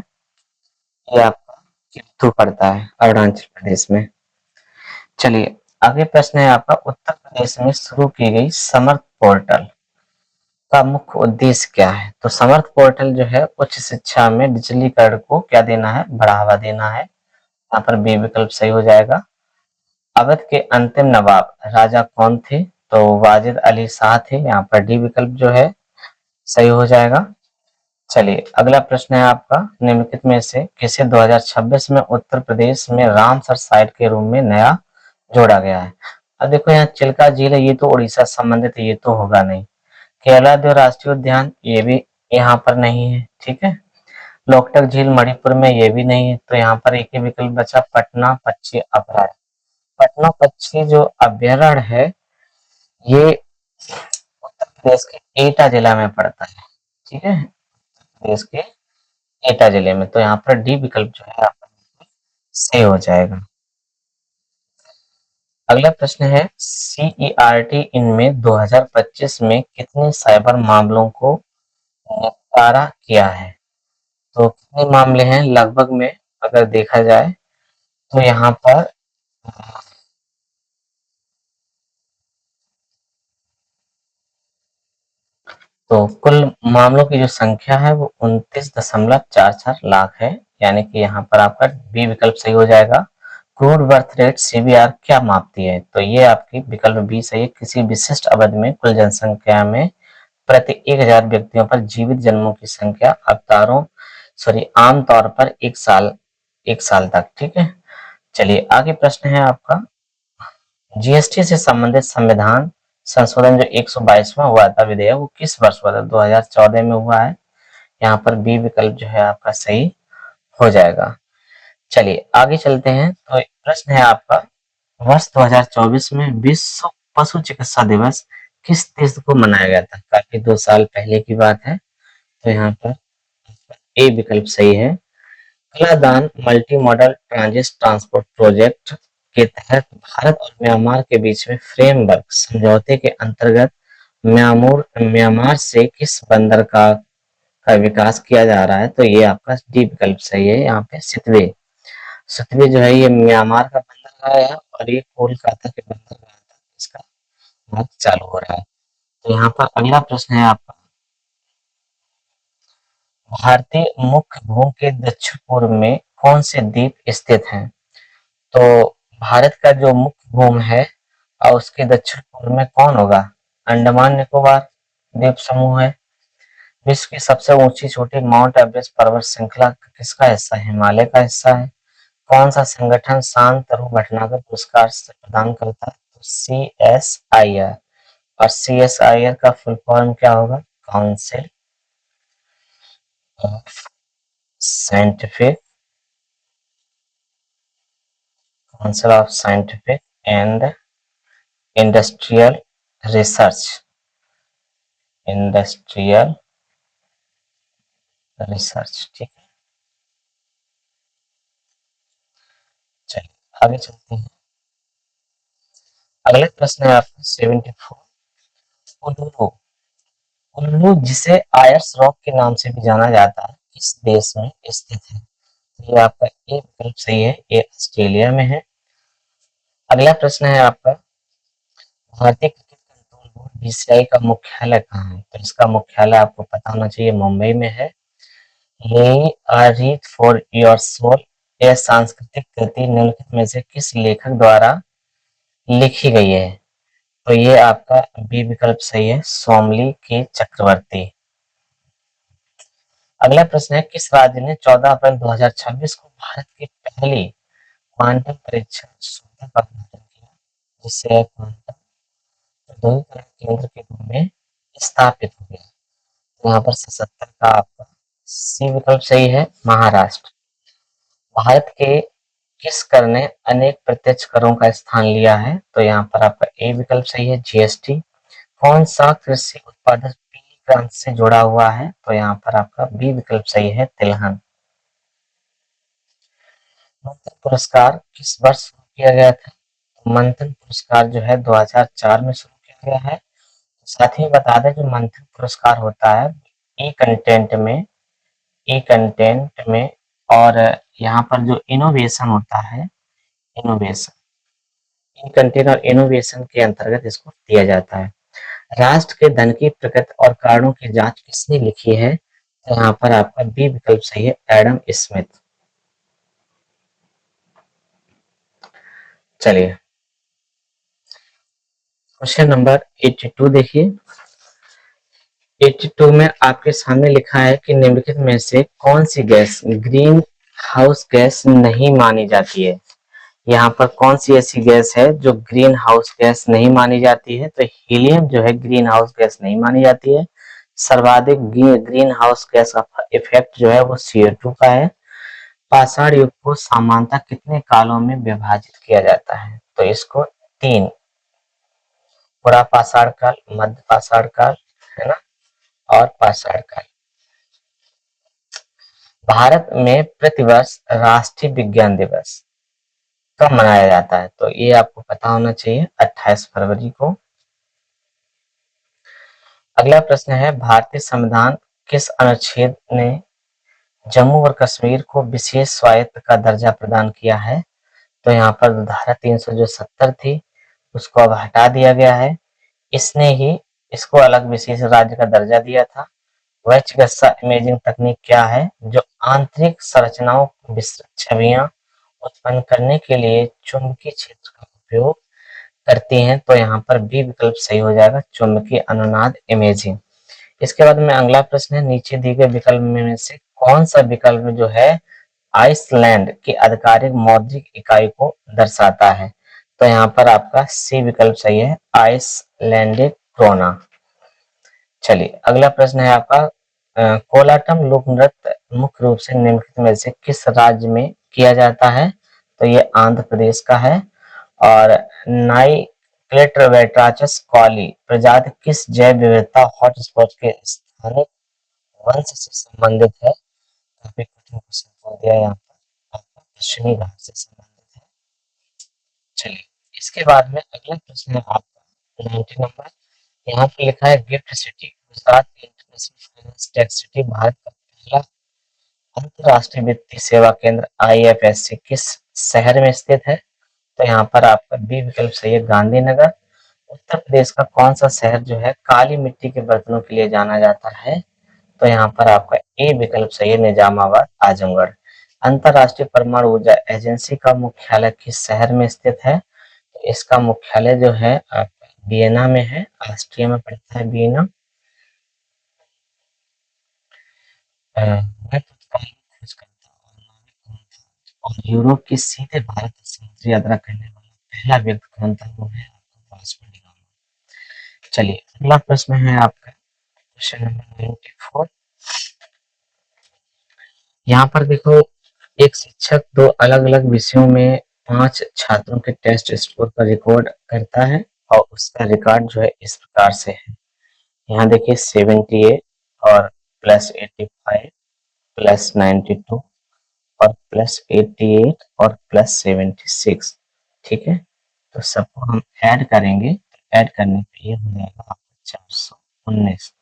ये आपका कित्तू पड़ता है अरुणाचल प्रदेश में। चलिए आगे प्रश्न है आपका, उत्तर प्रदेश में शुरू की गई समर्थ पोर्टल का मुख्य उद्देश्य क्या है? तो समर्थ पोर्टल जो है उच्च शिक्षा में डिजिटलीकरण को क्या देना है? बढ़ावा देना है। यहाँ पर बी विकल्प सही हो जाएगा। अवध के अंतिम नवाब राजा कौन थे? तो वाजिद अली शाह थे। यहाँ पर डी विकल्प जो है सही हो जाएगा। चलिए अगला प्रश्न है आपका, निम्नलिखित में से किसे 2026 में उत्तर प्रदेश में रामसर साइट के रूप में नया जोड़ा गया है? अब देखो यहाँ चिल्का झील है, ये तो उड़ीसा संबंधित है, ये तो होगा नहीं। केवलादेव राष्ट्रीय उद्यान, ये भी यहाँ पर नहीं है, ठीक है। लोकटक झील मणिपुर में, ये भी नहीं है। तो यहाँ पर एक ही विकल्प बचा, पटना पक्षी अभयारण्य। पटना पक्षी जो अभयारण्य है ये उत्तर प्रदेश के एटा जिला में पड़ता है, ठीक है, प्रदेश के एटा जिले में। तो यहाँ पर डी विकल्प जो है आपका सही हो जाएगा। अगला प्रश्न है, सीईआरटी इनमें 2025 में कितने साइबर मामलों को निपटारा किया है? तो कितने मामले हैं लगभग में अगर देखा जाए तो यहाँ पर तो कुल मामलों की जो संख्या है वो 29.44 लाख है, यानी कि यहाँ पर आपका बी विकल्प सही हो जाएगा। क्रूड बर्थ रेट सीबीआर क्या मापती है? तो ये आपकी विकल्प बी सही है, किसी विशिष्ट अवधि में कुल जनसंख्या में प्रति 1000 व्यक्तियों पर जीवित जन्मों की संख्या अवतारों आमतौर पर एक साल तक, ठीक है। चलिए आगे प्रश्न है आपका, जीएसटी से संबंधित संविधान संशोधन जो 122वां हुआ था विधेयक, वो किस वर्ष हुआ था? 2014 में हुआ है। यहाँ पर बी विकल्प जो है आपका सही हो जाएगा। चलिए आगे चलते हैं। तो प्रश्न है आपका, वर्ष 2024 में विश्व पशु चिकित्सा दिवस किस देश को मनाया गया था? काफी 2 साल पहले की बात है। तो यहाँ पर ए विकल्प सही है। Kaladan multi modal transit transport project के तहत भारत और म्यांमार के बीच में फ्रेमवर्क समझौते के अंतर्गत म्यांमार से किस बंदरगाह का विकास किया जा रहा है? तो ये आपका डी विकल्प सही है। यहाँ पे सितवे सितवे जो है ये म्यांमार का बंदरगाह है और ये कोलकाता के बंदरगाह तक इसका मार्ग चालू हो रहा है। तो यहाँ पर अगला प्रश्न है आपका, भारतीय मुख्य भूमि के दक्षिण पूर्व में कौन से द्वीप स्थित हैं? तो भारत का जो मुख्य भूमि है और उसके दक्षिण पूर्व में कौन होगा? अंडमान निकोबार द्वीप समूह है। विश्व की सबसे ऊंची चोटी माउंट एवरेस्ट पर्वत श्रृंखला किसका हिस्सा है? हिमालय का हिस्सा है। कौन सा संगठन शांत ध्रुव भटनागर पुरस्कार प्रदान करता है? तो CSIR। और CSIR का फुल फॉर्म क्या होगा? Of scientific council of scientific and industrial research. Industrial research, ठीक है। चलिए आगे चलते हैं। अगला प्रश्न है आपका 74, उल्लू उल्लू जिसे आयर्स रॉक के नाम से भी जाना जाता है किस देश में स्थित है? तो ये आपका ए विकल्प सही है, ये ऑस्ट्रेलिया में है। अगला प्रश्न है आपका, भारतीय क्रिकेट कंट्रोल बोर्ड बीसीसीआई का मुख्यालय कहाँ है? तो इसका मुख्यालय आपको पता होना चाहिए, मुंबई में है। ले आ रीड फॉर योर सोल, यह सांस्कृतिक कृति निम्नलिखित में से किस लेखक द्वारा लिखी गई है? तो ये आपका बी विकल्प सही है, सोमली के चक्रवर्ती। अगला प्रश्न है, किस राज्य ने 14 अप्रैल 2026 को भारत की पहली क्वांटम परीक्षण सुविधा का उद्घाटन किया, जिससे क्वांटम प्रौद्योगिकी केंद्र के रूप में स्थापित हो गया? तो यहाँ पर 77 का आपका सी विकल्प सही है, महाराष्ट्र। भारत के किस कर ने अनेक प्रत्यक्ष करों का स्थान लिया है? तो यहाँ पर आपका ए विकल्प सही है, जीएसटी। कौन सा कृषि उत्पादन पीली क्रांति से जुड़ा हुआ है? तो यहाँ पर आपका बी विकल्प सही है, तिलहन। मंथन पुरस्कार किस वर्ष शुरू किया गया था? मंथन पुरस्कार जो है 2004 में शुरू किया गया है। साथ ही बता दें, जो मंथन पुरस्कार होता है ई कंटेंट में और यहाँ पर जो इनोवेशन होता है, इनोवेशन इन कंटेंट और इनोवेशन के अंतर्गत इसको दिया जाता है। राष्ट्र के धन की प्रकृति और कारणों की जांच किसने लिखी है? तो यहाँ पर आपका बी विकल्प सही है, एडम स्मिथ। चलिए क्वेश्चन नंबर 82 देखिए। 82 में आपके सामने लिखा है कि निम्नलिखित में से कौन सी गैस ग्रीन हाउस गैस नहीं मानी जाती है? यहाँ पर कौन सी ऐसी गैस है जो ग्रीन हाउस गैस नहीं मानी जाती है? तो हीलियम जो है ग्रीन हाउस गैस नहीं मानी जाती है। सर्वाधिक ग्रीन हाउस गैस का इफेक्ट जो है वो CO2 का है। पाषाण युग को सामान्यतः कितने कालों में विभाजित किया जाता है? तो इसको 3, पुरा पाषाण काल, मध्य पाषाण काल, है ना, और पाषाण काल। भारत में प्रतिवर्ष राष्ट्रीय विज्ञान दिवस कब मनाया जाता है? तो ये आपको पता होना चाहिए, 28 फरवरी को। अगला प्रश्न है, भारतीय संविधान किस अनुच्छेद ने जम्मू और कश्मीर को विशेष स्वायत्त का दर्जा प्रदान किया है? तो यहाँ पर धारा 370 थी, उसको अब हटा दिया गया है। इसने ही इसको अलग विशेष राज्य का दर्जा दिया था। वह चिकित्सा इमेजिंग तकनीक क्या है जो आंतरिक संरचनाओं की विस्तृत छवियां उत्पन्न करने के लिए चुंबकीय क्षेत्र का उपयोग करती हैं? तो यहाँ पर बी विकल्प सही हो जाएगा, चुंबकीय अनुनाद इमेजिंग। इसके बाद में अगला प्रश्न है, नीचे दिए गए विकल्प में से कौन सा विकल्प जो है आइसलैंड की आधिकारिक मौद्रिक इकाई को दर्शाता है? तो यहाँ पर आपका सी विकल्प सही है, आइसलैंडिक क्रोना। चलिए अगला प्रश्न है आपका, कोलाटम लोक नृत्य मुख्य रूप से निम्नलिखित में से किस राज्य में किया जाता है? तो ये आंध्र प्रदेश का है। और नाइक्लेटवेट्राचस कॉली प्रजाति किस जैव विविधता हॉटस्पॉट के स्थानिक वंश से संबंधित है? काफी कठिन क्वेश्चन बोल दिया यहाँ पर, आपका पश्चिमी घाट से संबंधित है। चलिए इसके बाद में अगला प्रश्न है आपका 90 नंबर। यहाँ पे लिखा है gift city Gujarat international finance tech city Bharat का पहला अंतरराष्ट्रीय वित्तीय सेवा केंद्र IFSC किस शहर में स्थित है? तो यहाँ पर आपका बी विकल्प सही है, गांधीनगर। उत्तर प्रदेश का कौन सा शहर जो है काली मिट्टी के बर्तनों के लिए जाना जाता है? तो यहाँ पर आपका ए विकल्प सही है, निजामाबाद आजमगढ़। अंतरराष्ट्रीय परमाणु ऊर्जा एजेंसी का मुख्यालय किस शहर में स्थित है? तो इसका मुख्यालय जो है आपका वियना में है, ऑस्ट्रिया में पड़ता है वियना। मैं तत्कालीन खोजकर्ता और नाविक कौन था और यूरोप की सीधे भारत तक समुद्री यात्रा करने वाला पहला व्यक्ति कौन था? वो है आपका वास्को डी गामा। चलिए अगला प्रश्न है आपका क्वेश्चन नंबर 94। यहाँ पर देखो, एक शिक्षक दो अलग अलग विषयों में 5 छात्रों के टेस्ट स्कोर का रिकॉर्ड करता है और उसका रिकॉर्ड जो है इस प्रकार से है। यहाँ देखिए 78 और +85 +92 और +88 और +76, ठीक है। तो सबको हम ऐड करेंगे, तो ऐड करने पे ये हो जाएगा आपका 419।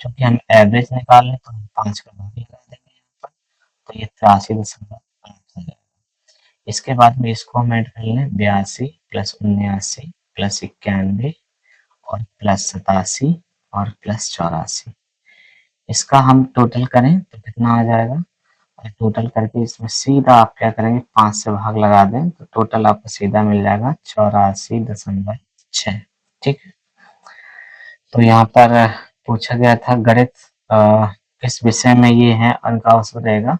क्योंकि हम एवरेज निकाल लें तो हम 5 का भाग लगा देंगे यहाँ पर, तो ये 83.8 हो जाएगा। इसके बाद में इसको हम ऐड कर लें, 82 +79 +91 और +87 और +84। इसका हम टोटल करें तो कितना आ जाएगा? और टोटल करके इसमें सीधा आप क्या करेंगे, 5 से भाग लगा दें तो टोटल आपको सीधा मिल जाएगा 84.6, ठीक है। तो यहाँ पर पूछा गया था गणित किस विषय में ये है, अंक औसत रहेगा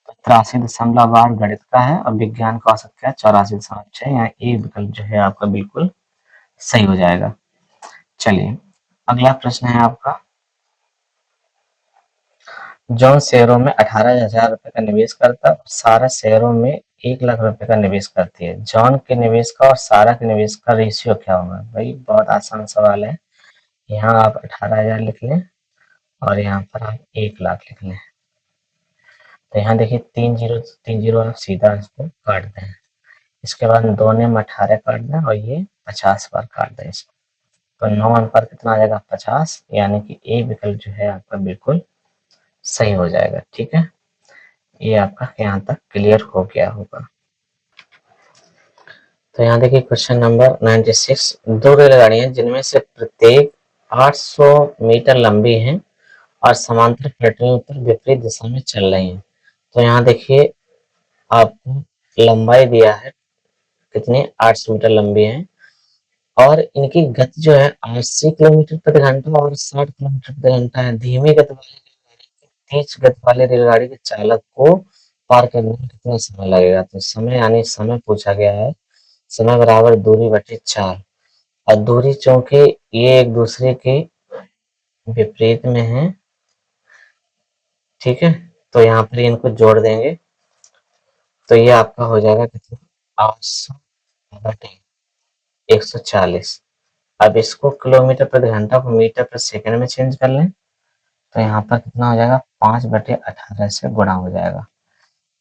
तो 83.8 गणित का है और विज्ञान का औसत क्या है 84.6। यहाँ ए विकल्प जो है आपका बिल्कुल सही हो जाएगा। चलिए अगला प्रश्न है आपका, जॉन शेयरों में 18,000 रुपए का निवेश करता है और सारा शेयरों में 1 लाख रुपए का निवेश करती है। जॉन के निवेश का और सारा के निवेश का रेशियो क्या होगा? भाई बहुत आसान सवाल है। यहाँ आप 18,000 लिख लें और यहाँ पर आप 1 लाख लिख लें। तो यहाँ देखिए 3 जीरो आप सीधा इसको काट दें। इसके बाद 2 ने 18 काट दें और ये 50 बार काट दें इसको। तो 9 अंक पर कितना आ जाएगा? 50, यानी कि ए विकल्प जो है आपका बिल्कुल सही हो जाएगा, ठीक है। ये आपका यहाँ तक क्लियर हो गया होगा। तो यहाँ देखिए क्वेश्चन नंबर 96, दो रेलगाड़ियां जिनमें से प्रत्येक 800 मीटर लंबी हैं और समांतर पटरियों पर विपरीत दिशा में चल रही हैं। तो यहाँ देखिए आपको लंबाई दिया है कितनी, 800 मीटर लंबी है और इनकी गति जो है 80 किलोमीटर प्रति घंटा और 60 किलोमीटर प्रति घंटा है। धीमी गति वाली रेलगाड़ी, तेज गति वाले रेलगाड़ी के चालक को पार करने में कितना समय लगेगा? तो समय यानी समय पूछा गया है, समय बराबर दूरी बटे 4 और दूरी चूंकि ये एक दूसरे के विपरीत में है, ठीक है, तो यहाँ पर इनको जोड़ देंगे तो ये आपका हो जाएगा कितना, 800 बटे 140। अब इसको किलोमीटर प्रति घंटा को मीटर प्रति सेकंड में चेंज कर लें तो यहाँ पर कितना हो जाएगा, 5/18 से गुणा हो जाएगा।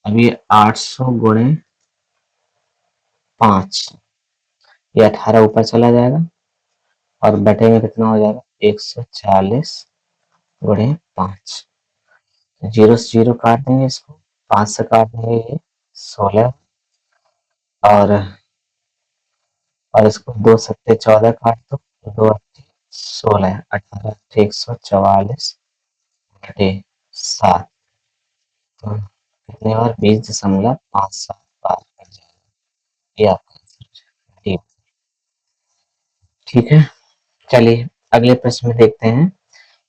अब ये 800 गुणे 5, ये 18 ऊपर चला जाएगा और बटे में कितना हो जाएगा, 140 गुणे 5। जीरो से जीरो काट देंगे, इसको 5 से काट देंगे, ये 16 और इसको 2 सत्ते 14 काट दो, 2 अट्ठे 16, 18 144 बटे 7, तो कितने बार, 20.57 बार कर जाएगा। ये आपका आंसर हो जाएगा डी। ठीक है, चलिए अगले प्रश्न में देखते हैं।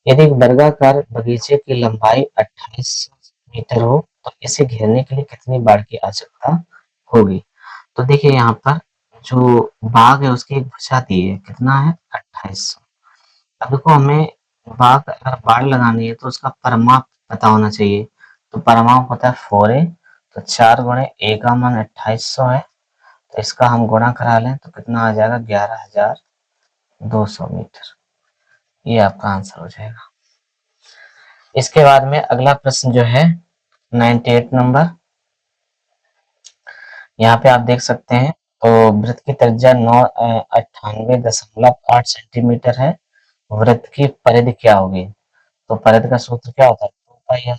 यदि एक वर्गाकार बगीचे की लंबाई 2800 मीटर हो तो इसे घेरने के लिए कितनी बाड़ की आवश्यकता होगी? तो देखिए यहाँ पर जो बाग है उसकी एक भुजा दी है, कितना है, 2800। अब देखो हमें बाग अगर बाड़ लगानी है तो उसका परिमाप पता होना चाहिए। तो परिमाप होता है 4a, तो 4 गुणे a का मान 2800 है, तो इसका हम गुणा करा लें तो कितना आ जाएगा, 11200 मीटर। ये आपका आंसर हो जाएगा। इसके बाद में अगला प्रश्न जो है 98 नंबर, यहाँ पे आप देख सकते हैं। तो वृत्त की त्रिज्या 98.8 सेंटीमीटर है, वृत्त की परिधि क्या होगी? तो परिधि का सूत्र क्या होता है, 2 पाई।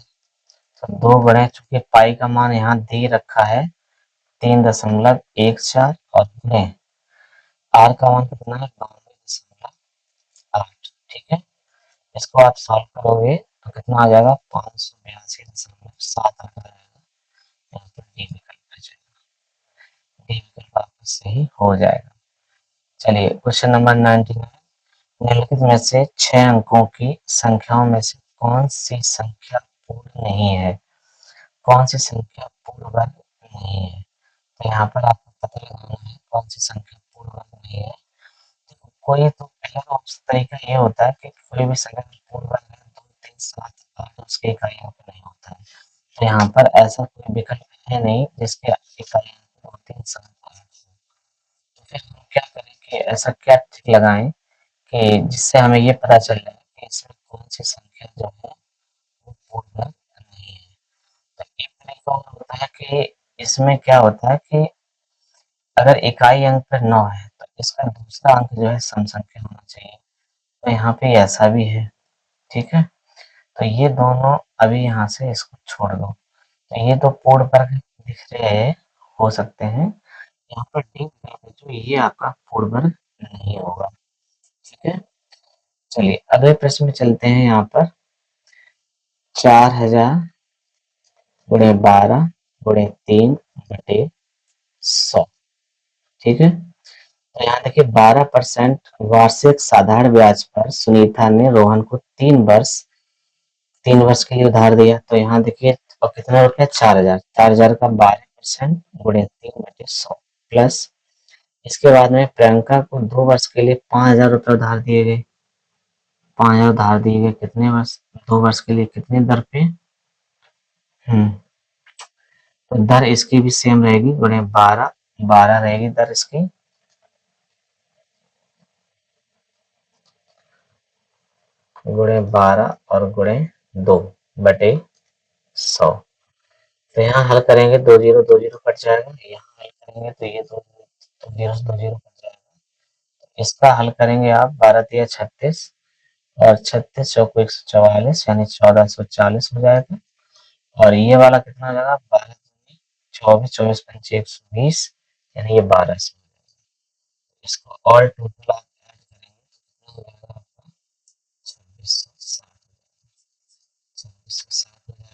तो 2 गुणे, चूंकि पाई का मान यहाँ दे रखा है 3.14 और गुणे आर का मान कितना है, 92.8। ठीक है, इसको आप सॉल्व करोगे तो कितना आ जाएगा, 582.7 आता है। यहाँ पर डी विकल्प आ जाएगा, डी विकल्प आपका सही हो जाएगा। चलिए क्वेश्चन नंबर 99, निम्नलिखित में से 6 अंकों की संख्याओं में से कौन सी संख्या पूर्ण नहीं है? कौन सी संख्या पूर्ण वर्ग नहीं है? तो यहाँ पर आपको पता लगाना है कौन सी संख्या पूर्ण वर्ग नहीं है। तो कोई तो पहला ऑप्शन तरीका ये होता है कि कोई भी संख्या पूर्ण वर्ग है 2 3 7 8, उसके इकाई यहाँ पर नहीं होता है। तो यहाँ पर ऐसा कोई विकल्प है नहीं जिसके इकाई 2 3 7 8। तो फिर हम क्या करें कि ऐसा क्या ट्रिक लगाएं कि जिससे हमें ये पता चल जाए कि इसमें कौन सी संख्या जो है वो पूर्ण वर्ग नहीं है। तो एक तरीका और होता है कि इसमें क्या होता है कि अगर इकाई अंक पर 9 है तो इसका दूसरा अंक जो है सम संख्या होना चाहिए। तो यहाँ पे ऐसा भी है, ठीक है, तो ये दोनों अभी यहाँ से इसको छोड़ दो। तो ये तो पूर्ण वर्ग दिख रहे हो सकते हैं, यहाँ पर डी जो ये आपका पूर्ण वर्ग नहीं होगा। ठीक है, चलिए अगले प्रश्न में चलते हैं। यहाँ पर 4000 गुणे 12 गुणे 3 बटे 100। ठीक है, तो यहाँ देखिए 12% वार्षिक साधारण ब्याज पर सुनीता ने रोहन को 3 वर्ष के लिए उधार दिया। तो यहाँ देखिए और कितना रुपया, 4000, 4000 का 12% गुणे 3/100 प्लस इसके बाद में प्रियंका को 2 वर्ष के लिए 5000 रुपये उधार दिए गए। 5000 उधार दिए गए कितने वर्ष, 2 वर्ष के लिए, कितने दर पे, तो दर इसकी भी सेम रहेगी, गुणे 12, 12 रहेगी दर इसकी, गुणे 12 और गुणे 2/100। तो यहाँ हल करेंगे, 2 जीरो 2 जीरो कट जाएगा, यहाँ हल करेंगे तो ये 2 जीरो से 2 जीरो कट जाएगा। इसका हल करेंगे आप, 12 तिया 36 और 36 चौको 144 यानी 1440 हो जाएगा। और ये वाला कितना हो जाएगा, 12 दूनी 24, 24 पंचे 120 यानी ये 1200। इसको ऑल टोटल आप ऐड करेंगे तो कितना हो जाएगा आपका 2660 हो जाएगा,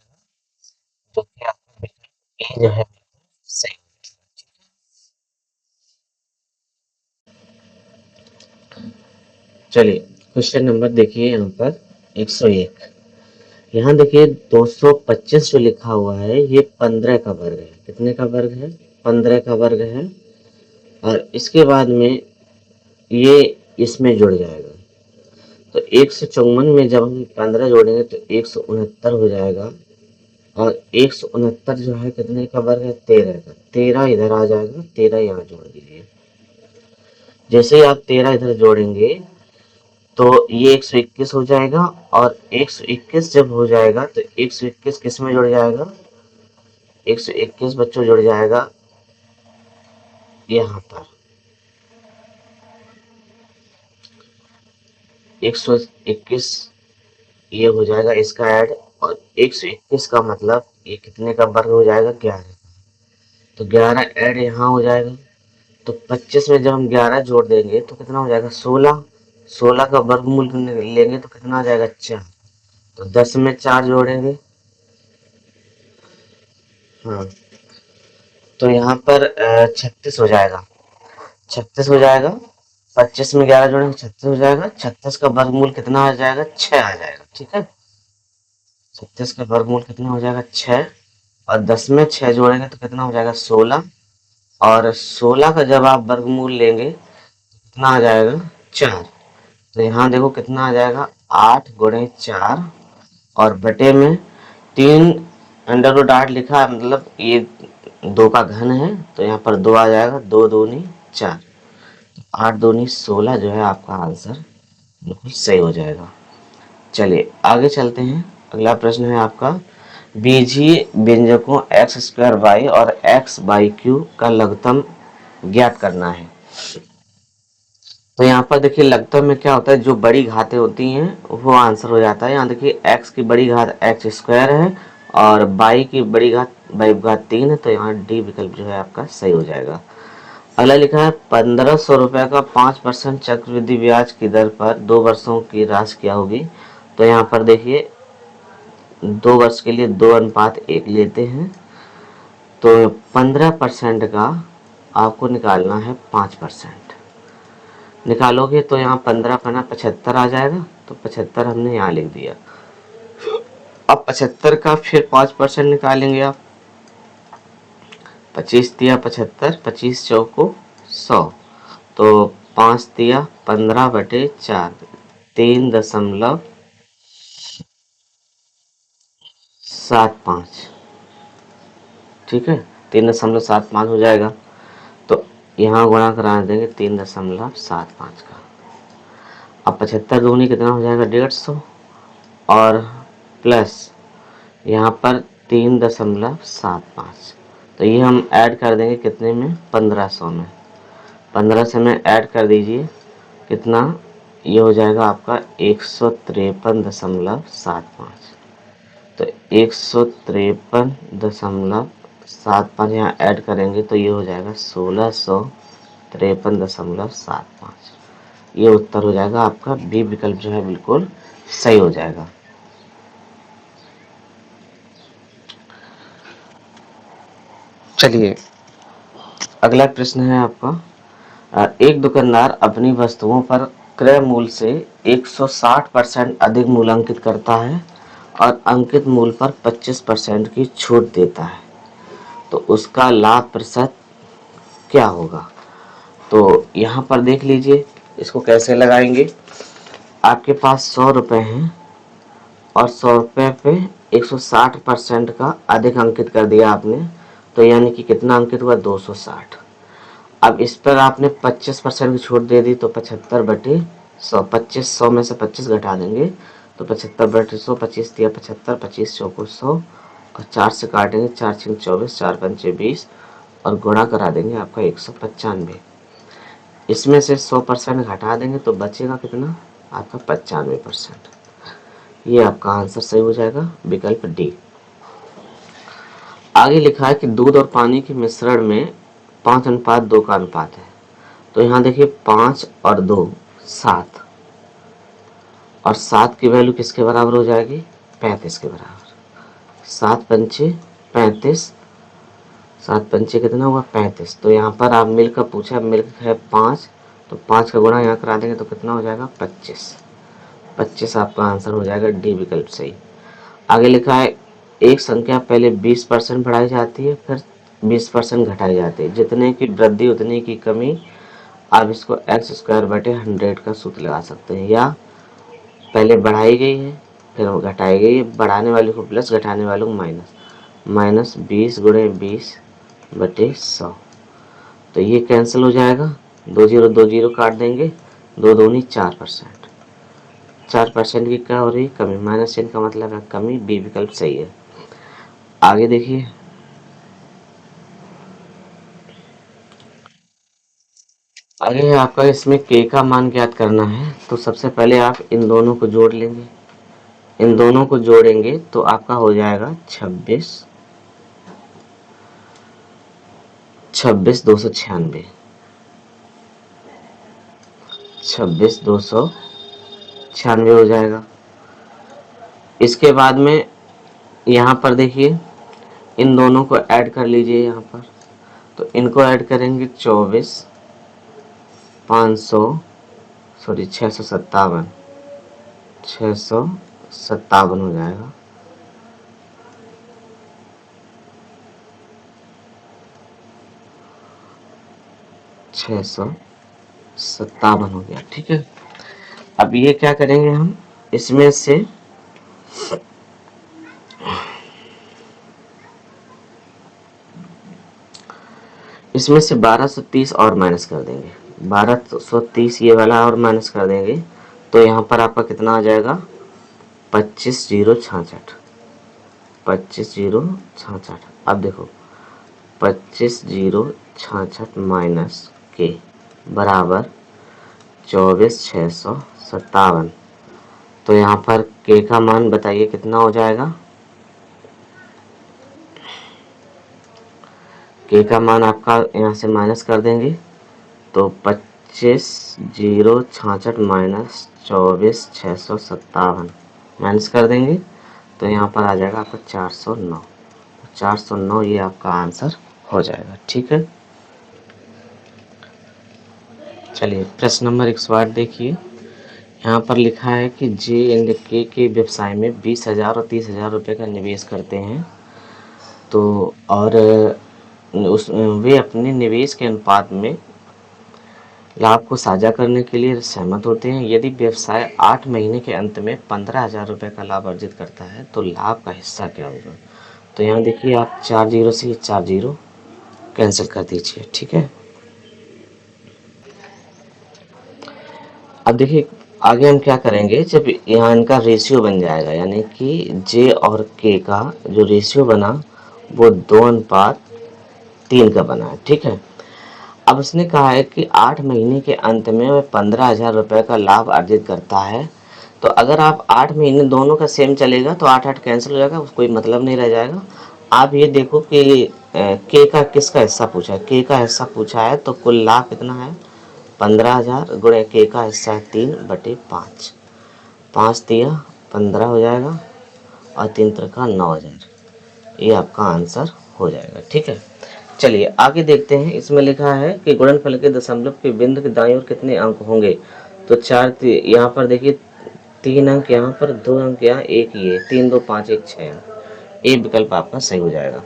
जो कि आपका विकल्प ए जो है बिल्कुल सही हो जाएगा। ठीक है, चलिए क्वेश्चन नंबर देखिए यहाँ पर 101। यहाँ देखिए 225 जो लिखा हुआ है ये 15 का वर्ग है। कितने का वर्ग है? 15 का वर्ग है। और इसके बाद में ये इसमें जुड़ जाएगा, तो 154 में जब हम 15 जोड़ेंगे तो 169 हो जाएगा। और 169 जो है कितने का वर्ग है? 13 का। 13 इधर आ जाएगा, 13 यहाँ जोड़ दीजिए। जैसे ही आप 13 इधर जोड़ेंगे तो ये 121 हो जाएगा। और 121 जब हो जाएगा तो 121 किस में जुड़ जाएगा? 121 बच्चों जुड़ जाएगा यहाँ पर। 121 ये हो जाएगा इसका ऐड। और 121 का मतलब ये कितने का वर्ग हो जाएगा? 11। तो 11 ऐड यहाँ हो जाएगा। तो 25 में जब हम 11 जोड़ देंगे तो कितना हो जाएगा? 16। 16 का वर्गमूल लेंगे तो कितना आ जाएगा? 4। तो 10 में 4 जोड़ेंगे। हाँ, तो यहाँ पर 36 हो जाएगा। 36 हो जाएगा। 25 में 11 जोड़ेंगे 36 हो जाएगा। 36 का वर्गमूल कितना आ जाएगा? 6 आ जाएगा। ठीक है, 36 का वर्गमूल कितना हो जाएगा? 6। और 10 में 6 जोड़ेंगे तो कितना हो जाएगा? 16। और 16 का जब आप वर्गमूल लेंगे कितना आ जाएगा? 4। तो यहाँ देखो कितना आ जाएगा? 8 गुणे 4 और बटे में 3 अंडर रूट 8 लिखा है, मतलब ये 2 का घन है तो यहाँ पर 2 आ जाएगा। 2 दूनी 4, 8 दूनी 16 जो है आपका आंसर बिल्कुल सही हो जाएगा। चलिए आगे चलते हैं। अगला प्रश्न है आपका, बीजीय व्यंजकों एक्स स्क्वायर वाई और एक्स बाई क्यू का लघुत्तम ज्ञात करना है। तो यहाँ पर देखिए लघुत्तम में क्या होता है, जो बड़ी घातें होती हैं वो आंसर हो जाता है। यहाँ देखिए एक्स की बड़ी घात एक्स स्क्वायर है और बाई की बड़ी घात बाई घात 3 है, तो यहाँ डी विकल्प जो है आपका सही हो जाएगा। अगला लिखा है 1500 रुपए का 5% चक्रवृद्धि ब्याज की दर पर 2 वर्षों की राशि क्या होगी। तो यहाँ पर देखिए 2 वर्ष के लिए 2:1 लेते हैं, तो 15% का आपको निकालना है 5%। निकालोगे तो यहाँ 15 पना 75 आ जाएगा, तो 75 हमने यहाँ लिख दिया। अब 75 का फिर 5% निकालेंगे आप। 25 दिया 75, 25 चौको 100, तो 5 दिया 15/4, 3.75। ठीक है, 3.75 हो जाएगा। तो यहाँ गुणा करा देंगे 3.75 का। अब 75 दूनी कितना हो जाएगा? 150 और प्लस यहाँ पर 3.75, तो ये हम ऐड कर देंगे कितने में? 1500 में। 1500 में ऐड कर दीजिए कितना, ये हो जाएगा आपका 153.75। तो 153.75 यहाँ ऐड करेंगे तो ये हो जाएगा 1653.75। ये उत्तर हो जाएगा आपका। बी विकल्प जो है बिल्कुल सही हो जाएगा। चलिए अगला प्रश्न है आपका, एक दुकानदार अपनी वस्तुओं पर क्रय मूल्य से 160% अधिक मूल्य अंकित करता है और अंकित मूल्य पर 25% की छूट देता है, तो उसका लाभ प्रतिशत क्या होगा। तो यहाँ पर देख लीजिए इसको कैसे लगाएंगे। आपके पास 100 रुपये हैं और 100 रुपये पे 160% का अधिक अंकित कर दिया आपने, तो यानी कि कितना अंकित हुआ? 260। अब इस पर आपने 25% की छूट दे दी, तो 75/100, 25 100 में से 25 घटा देंगे तो 75/100, 25 दिया 75, 25 चौको 100 और 4 से काटेंगे, 4 6 24, 4 5 20 और गुणा करा देंगे आपका 195। इसमें से 100% घटा देंगे तो बचेगा कितना? आपका 95%। ये आपका आंसर सही हो जाएगा, विकल्प डी। आगे लिखा है कि दूध और पानी के मिश्रण में 5:2 का अनुपात है, तो यहाँ देखिए 5 और 2 7, और 7 की वैल्यू किसके बराबर हो जाएगी? 35 के बराबर। 7 पंचे 35, 7 पंचे कितना हुआ? 35। तो यहाँ पर आप मिल्क का पूछा, मिल्क है 5, तो 5 का गुणा यहाँ करा देंगे तो कितना हो जाएगा? 25। 25 आपका आंसर हो जाएगा, डी विकल्प सही। आगे लिखा है एक संख्या पहले 20% बढ़ाई जाती है, फिर 20% घटाई जाती है, जितने की वृद्धि उतने की कमी। आप इसको एक्स स्क्वायर बटे 100 का सूत्र लगा सकते हैं, या पहले बढ़ाई गई है फिर घटाई गई है, बढ़ाने वाले को प्लस घटाने वाले को माइनस, माइनस 20 गुणे 20 बटे 100। तो ये कैंसिल हो जाएगा, 2 जीरो काट देंगे, 2 दूनी 4%। 4% की क्या हो रही है? कमी। माइनस चिन्ह का मतलब है कमी, बी विकल्प सही है। आगे देखिए, आगे आपका इसमें के का मान ज्ञात करना है। तो सबसे पहले आप इन दोनों को जोड़ लेंगे, इन दोनों को जोड़ेंगे तो आपका हो जाएगा 26 296, 26 296 हो जाएगा। इसके बाद में यहाँ पर देखिए इन दोनों को ऐड कर लीजिए यहाँ पर, तो इनको ऐड करेंगे 24 500 सॉरी 657, 657 हो जाएगा। छः सौ सत्तावन हो गया, ठीक है। अब ये क्या करेंगे हम, इसमें से इसमें से 1230 और माइनस कर देंगे, 1230 ये वाला और माइनस कर देंगे, तो यहाँ पर आपका कितना आ जाएगा? 25,066, 25,066। अब देखो 25,066 माइनस के बराबर 24,657। तो यहाँ पर के का मान बताइए कितना हो जाएगा? के का मान आपका यहाँ से माइनस कर देंगे तो 25,066 माइनस 24,657 माइनस कर देंगे तो यहाँ पर आ जाएगा आपका 409। 409 ये आपका आंसर हो जाएगा, ठीक है। चलिए प्रश्न नंबर 108 देखिए, यहाँ पर लिखा है कि जे एंड के व्यवसाय में 20,000 और 30,000 रुपये का निवेश करते हैं, तो और वे अपने निवेश के अनुपात में लाभ को साझा करने के लिए सहमत होते हैं। यदि व्यवसाय 8 महीने के अंत में 15,000 रुपये का लाभ अर्जित करता है तो लाभ का हिस्सा क्या होगा? तो यहाँ देखिए आप 4 जीरो से 4 जीरो कैंसिल कर दीजिए, ठीक है। अब देखिए आगे हम क्या करेंगे, जब यहाँ इनका रेशियो बन जाएगा, यानी कि जे और के का जो रेशियो बना वो 2:3 का बना है, ठीक है। अब उसने कहा है कि 8 महीने के अंत में वह 15,000 रुपये का लाभ अर्जित करता है। तो अगर आप 8 महीने दोनों का सेम चलेगा तो 8 कैंसिल हो जाएगा, कोई मतलब नहीं रह जाएगा। आप ये देखो कि के का किसका हिस्सा पूछा है, के का हिस्सा पूछा है, तो कुल लाभ कितना है? 15,000 गुणे के का हिस्सा है 3/5, 5 दिया 15 हो जाएगा और 3 का 9,000, ये आपका आंसर हो जाएगा, ठीक है। चलिए आगे देखते हैं। इसमें लिखा है कि गुणनफल के दशमलव के बिंदु के दाईं ओर कितने अंक होंगे? तो 4, यहाँ पर देखिए 3 अंक, यहाँ पर 2 अंक, यहाँ 1 ये 3 2 5 1 6 अंक, ये विकल्प आपका सही हो जाएगा।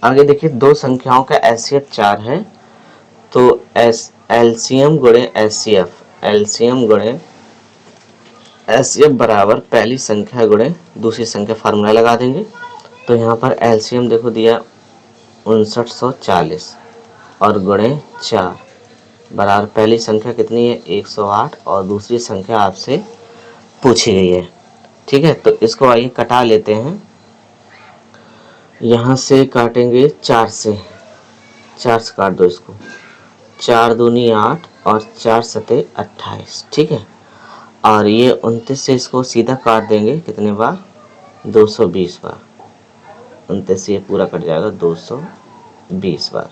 आगे देखिए दो संख्याओं का एचसीएफ 4 है, तो एलसीएम गुणे एचसीएफ, एलसीएम गुणे एचसीएफ बराबर पहली संख्या गुणे दूसरी संख्या, फार्मूला लगा देंगे। तो यहाँ पर एलसीएम देखो दिया 5940 और गुणे 4 बराबर पहली संख्या कितनी है? 108 और दूसरी संख्या आपसे पूछी गई है, ठीक है। तो इसको आइए कटा लेते हैं, यहाँ से काटेंगे 4 से, 4 से काट दो इसको, 4 दूनी 8 और 4 सते 28, ठीक है। और ये 29 से इसको सीधा काट देंगे कितने बार? 220 बार, 29 ये पूरा कट जाएगा 220 बार।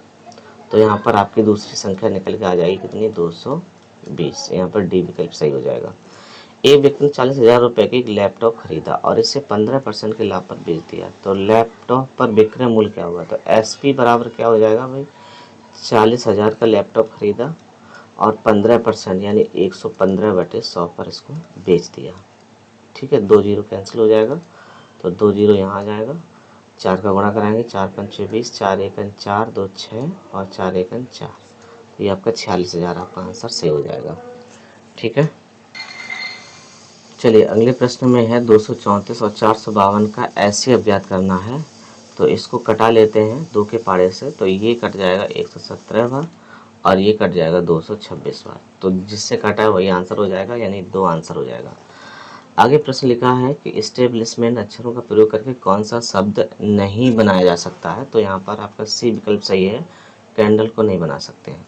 तो यहाँ पर आपकी दूसरी संख्या निकल के आ जाएगी कितनी, 220। यहाँ पर डी विकल्प सही हो जाएगा। एक व्यक्ति ने 40,000 रुपये की एक लैपटॉप खरीदा और इसे 15% के लाभ पर बेच दिया, तो लैपटॉप पर विक्रय मूल्य क्या होगा। तो एसपी बराबर क्या हो जाएगा भाई, 40,000 का लैपटॉप खरीदा और 15% यानी 115/100 पर इसको बेच दिया। ठीक है, 2 जीरो कैंसिल हो जाएगा, तो 2 जीरो यहाँ आ जाएगा। 4 का गुणा कराएंगे, 4 पंचे 20, 4 एकन 4, 2 6 और 4 एकन 4। ये आपका 46,000 आपका आंसर सही हो जाएगा। ठीक है, चलिए अगले प्रश्न में है 234 और 452 का ऐसे अज्ञात करना है। तो इसको कटा लेते हैं 2 के पाड़े से, तो ये कट जाएगा 117 बार और ये कट जाएगा 226 बार। तो जिससे कटा है वही आंसर हो जाएगा, यानी 2 आंसर हो जाएगा। आगे प्रश्न लिखा है कि इस्टेब्लिशमेंट अक्षरों का प्रयोग करके कौन सा शब्द नहीं बनाया जा सकता है। तो यहाँ पर आपका सी विकल्प सही है, कैंडल को नहीं बना सकते हैं।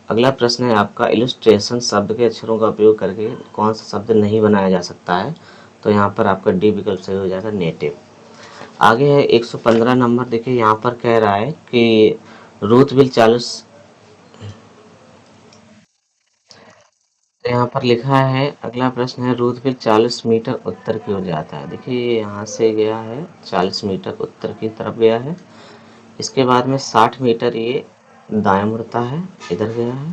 अगला प्रश्न है आपका इलस्ट्रेशन शब्द के अक्षरों का उपयोग करके कौन सा शब्द नहीं बनाया जा सकता है। तो यहाँ पर आपका डी विकल्प सही हो जाएगा, नेटिव। आगे है 115 नंबर। देखिए यहाँ पर कह रहा है कि रूथ विल 40, तो यहाँ पर लिखा है अगला प्रश्न है रूथ विल 40 मीटर उत्तर की ओर जाता है। देखिए यहाँ से गया है 40 मीटर उत्तर की तरफ गया है, इसके बाद में 60 मीटर ये दाएं मुड़ता है, इधर गया है,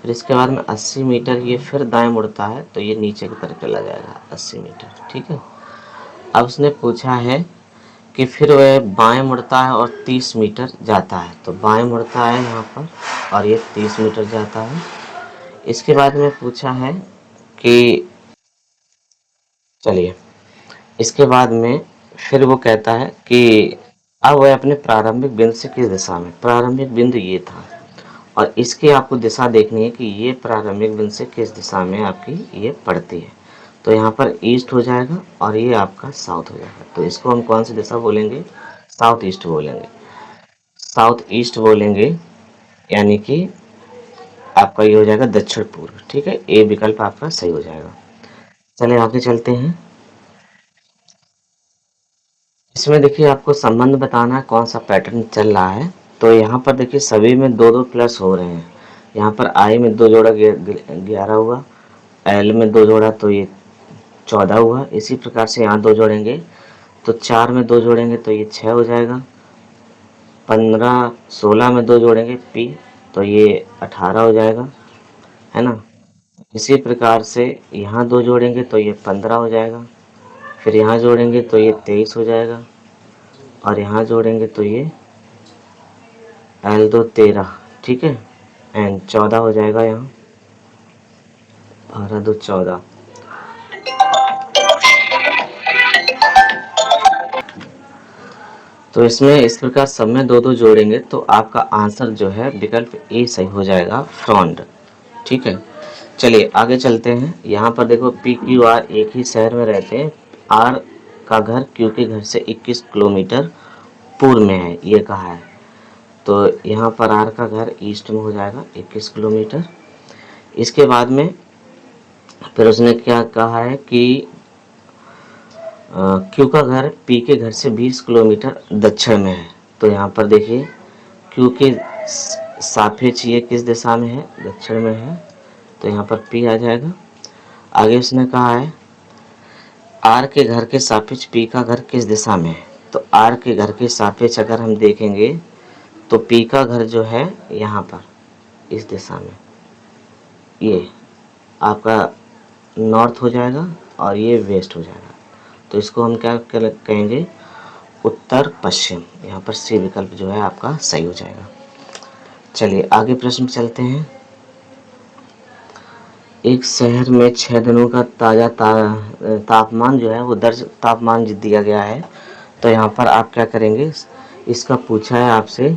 फिर इसके बाद में 80 मीटर ये फिर दाएं मुड़ता है, तो ये नीचे की तरफ चला जाएगा 80 मीटर। ठीक है, अब उसने पूछा है कि फिर वह बाएं मुड़ता है और 30 मीटर जाता है। तो बाएं मुड़ता है यहाँ पर और ये 30 मीटर जाता है। इसके बाद में पूछा है कि चलिए इसके बाद में फिर वो कहता है कि अब वह अपने प्रारंभिक बिंदु से किस दिशा में, प्रारंभिक बिंदु ये था और इसकी आपको दिशा देखनी है कि ये प्रारंभिक बिंदु से किस दिशा में आपकी ये पड़ती है। तो यहाँ पर ईस्ट हो जाएगा और ये आपका साउथ हो जाएगा। तो इसको हम कौन सी दिशा बोलेंगे, साउथ ईस्ट बोलेंगे, साउथ ईस्ट बोलेंगे, यानी कि आपका ये हो जाएगा दक्षिण पूर्व। ठीक है, ए विकल्प आपका सही हो जाएगा। चलिए आगे चलते हैं। इसमें देखिए आपको संबंध बताना है कौन सा पैटर्न चल रहा है। तो यहाँ पर देखिए सभी में 2-2 प्लस हो रहे हैं। यहाँ पर आई में 2 जोड़ा 11 हुआ, एल में 2 जोड़ा तो ये 14 हुआ। इसी प्रकार से यहाँ 2 जोड़ेंगे तो 4 में 2 जोड़ेंगे तो ये 6 हो जाएगा। 16 में 2 जोड़ेंगे पी तो ये 18 हो जाएगा, है ना। इसी प्रकार से यहाँ 2 जोड़ेंगे तो ये 15 हो जाएगा, फिर यहाँ जोड़ेंगे तो ये 23 हो जाएगा और यहाँ जोड़ेंगे तो ये L2 13। ठीक है, एंड 14 हो जाएगा, यहाँ 12 2 14। तो इसमें इस प्रकार सब में 2-2 जोड़ेंगे तो आपका आंसर जो है विकल्प ए सही हो जाएगा, फ्रॉन्ड। ठीक है, चलिए आगे चलते हैं। यहाँ पर देखो पी क्यू आर एक ही शहर में रहते हैं, आर का घर क्यू के घर से 21 किलोमीटर पूर्व में है, ये कहा है। तो यहाँ पर आर का घर ईस्ट में हो जाएगा 21 किलोमीटर। इसके बाद में फिर उसने क्या कहा है कि क्यू का घर पी के घर से 20 किलोमीटर दक्षिण में है। तो यहाँ पर देखिए क्यू के सापेक्ष ये किस दिशा में है, दक्षिण में है, तो यहाँ पर पी आ जाएगा। आगे उसने कहा है आर के घर के सापेक्ष पी का घर किस दिशा में है। तो आर के घर के सापेक्ष अगर हम देखेंगे तो पी का घर जो है यहाँ पर इस दिशा में, ये आपका नॉर्थ हो जाएगा और ये वेस्ट हो जाएगा। तो इसको हम क्या कहेंगे, उत्तर पश्चिम। यहाँ पर सी विकल्प जो है आपका सही हो जाएगा। चलिए आगे प्रश्न चलते हैं। एक शहर में 6 दिनों का ताज़ा तापमान जो है वो दर्ज तापमान दिया गया है। तो यहाँ पर आप क्या करेंगे, इसका पूछा है आपसे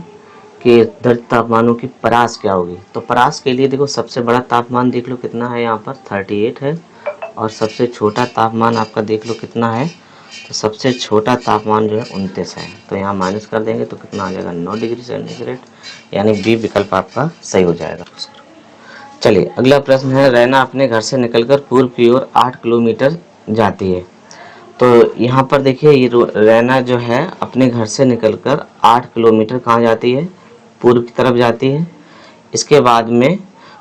कि दर्ज तापमानों की परास क्या होगी। तो परास के लिए देखो सबसे बड़ा तापमान देख लो कितना है, यहाँ पर 38 है और सबसे छोटा तापमान आपका देख लो कितना है। तो सबसे छोटा तापमान जो है 29 है। तो यहाँ माइनस कर देंगे तो कितना आ जाएगा, 9 डिग्री सेंटीग्रेड, यानी बी विकल्प आपका सही हो जाएगा। चलिए अगला प्रश्न है रैना अपने घर से निकलकर पूर्व की ओर 8 किलोमीटर जाती है तो यहाँ पर देखिए ये रैना जो है अपने घर से निकलकर 8 किलोमीटर कहाँ जाती है, पूर्व की तरफ जाती है। इसके बाद में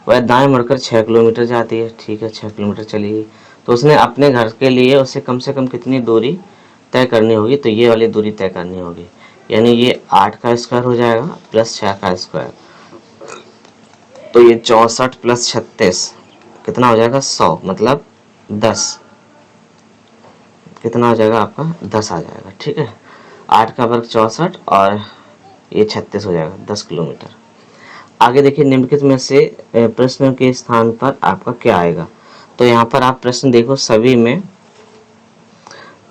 वह दाएं मुड़कर 6 किलोमीटर जाती है। ठीक है, 6 किलोमीटर चली गई। तो उसने अपने घर के लिए उसे कम से कम कितनी दूरी तय करनी होगी, तो ये वाली दूरी तय करनी होगी। यानी ये 8 का स्क्वायर हो जाएगा प्लस 6 का स्क्वायर, तो ये 64 प्लस 36 कितना हो जाएगा 100, मतलब 10। कितना हो जाएगा आपका 10 आ जाएगा। ठीक है, 8 का वर्ग 64 और ये 36 हो जाएगा 10 किलोमीटर। आगे देखिए निम्नलिखित में से प्रश्न के स्थान पर आपका क्या आएगा। तो यहाँ पर आप प्रश्न देखो, सभी में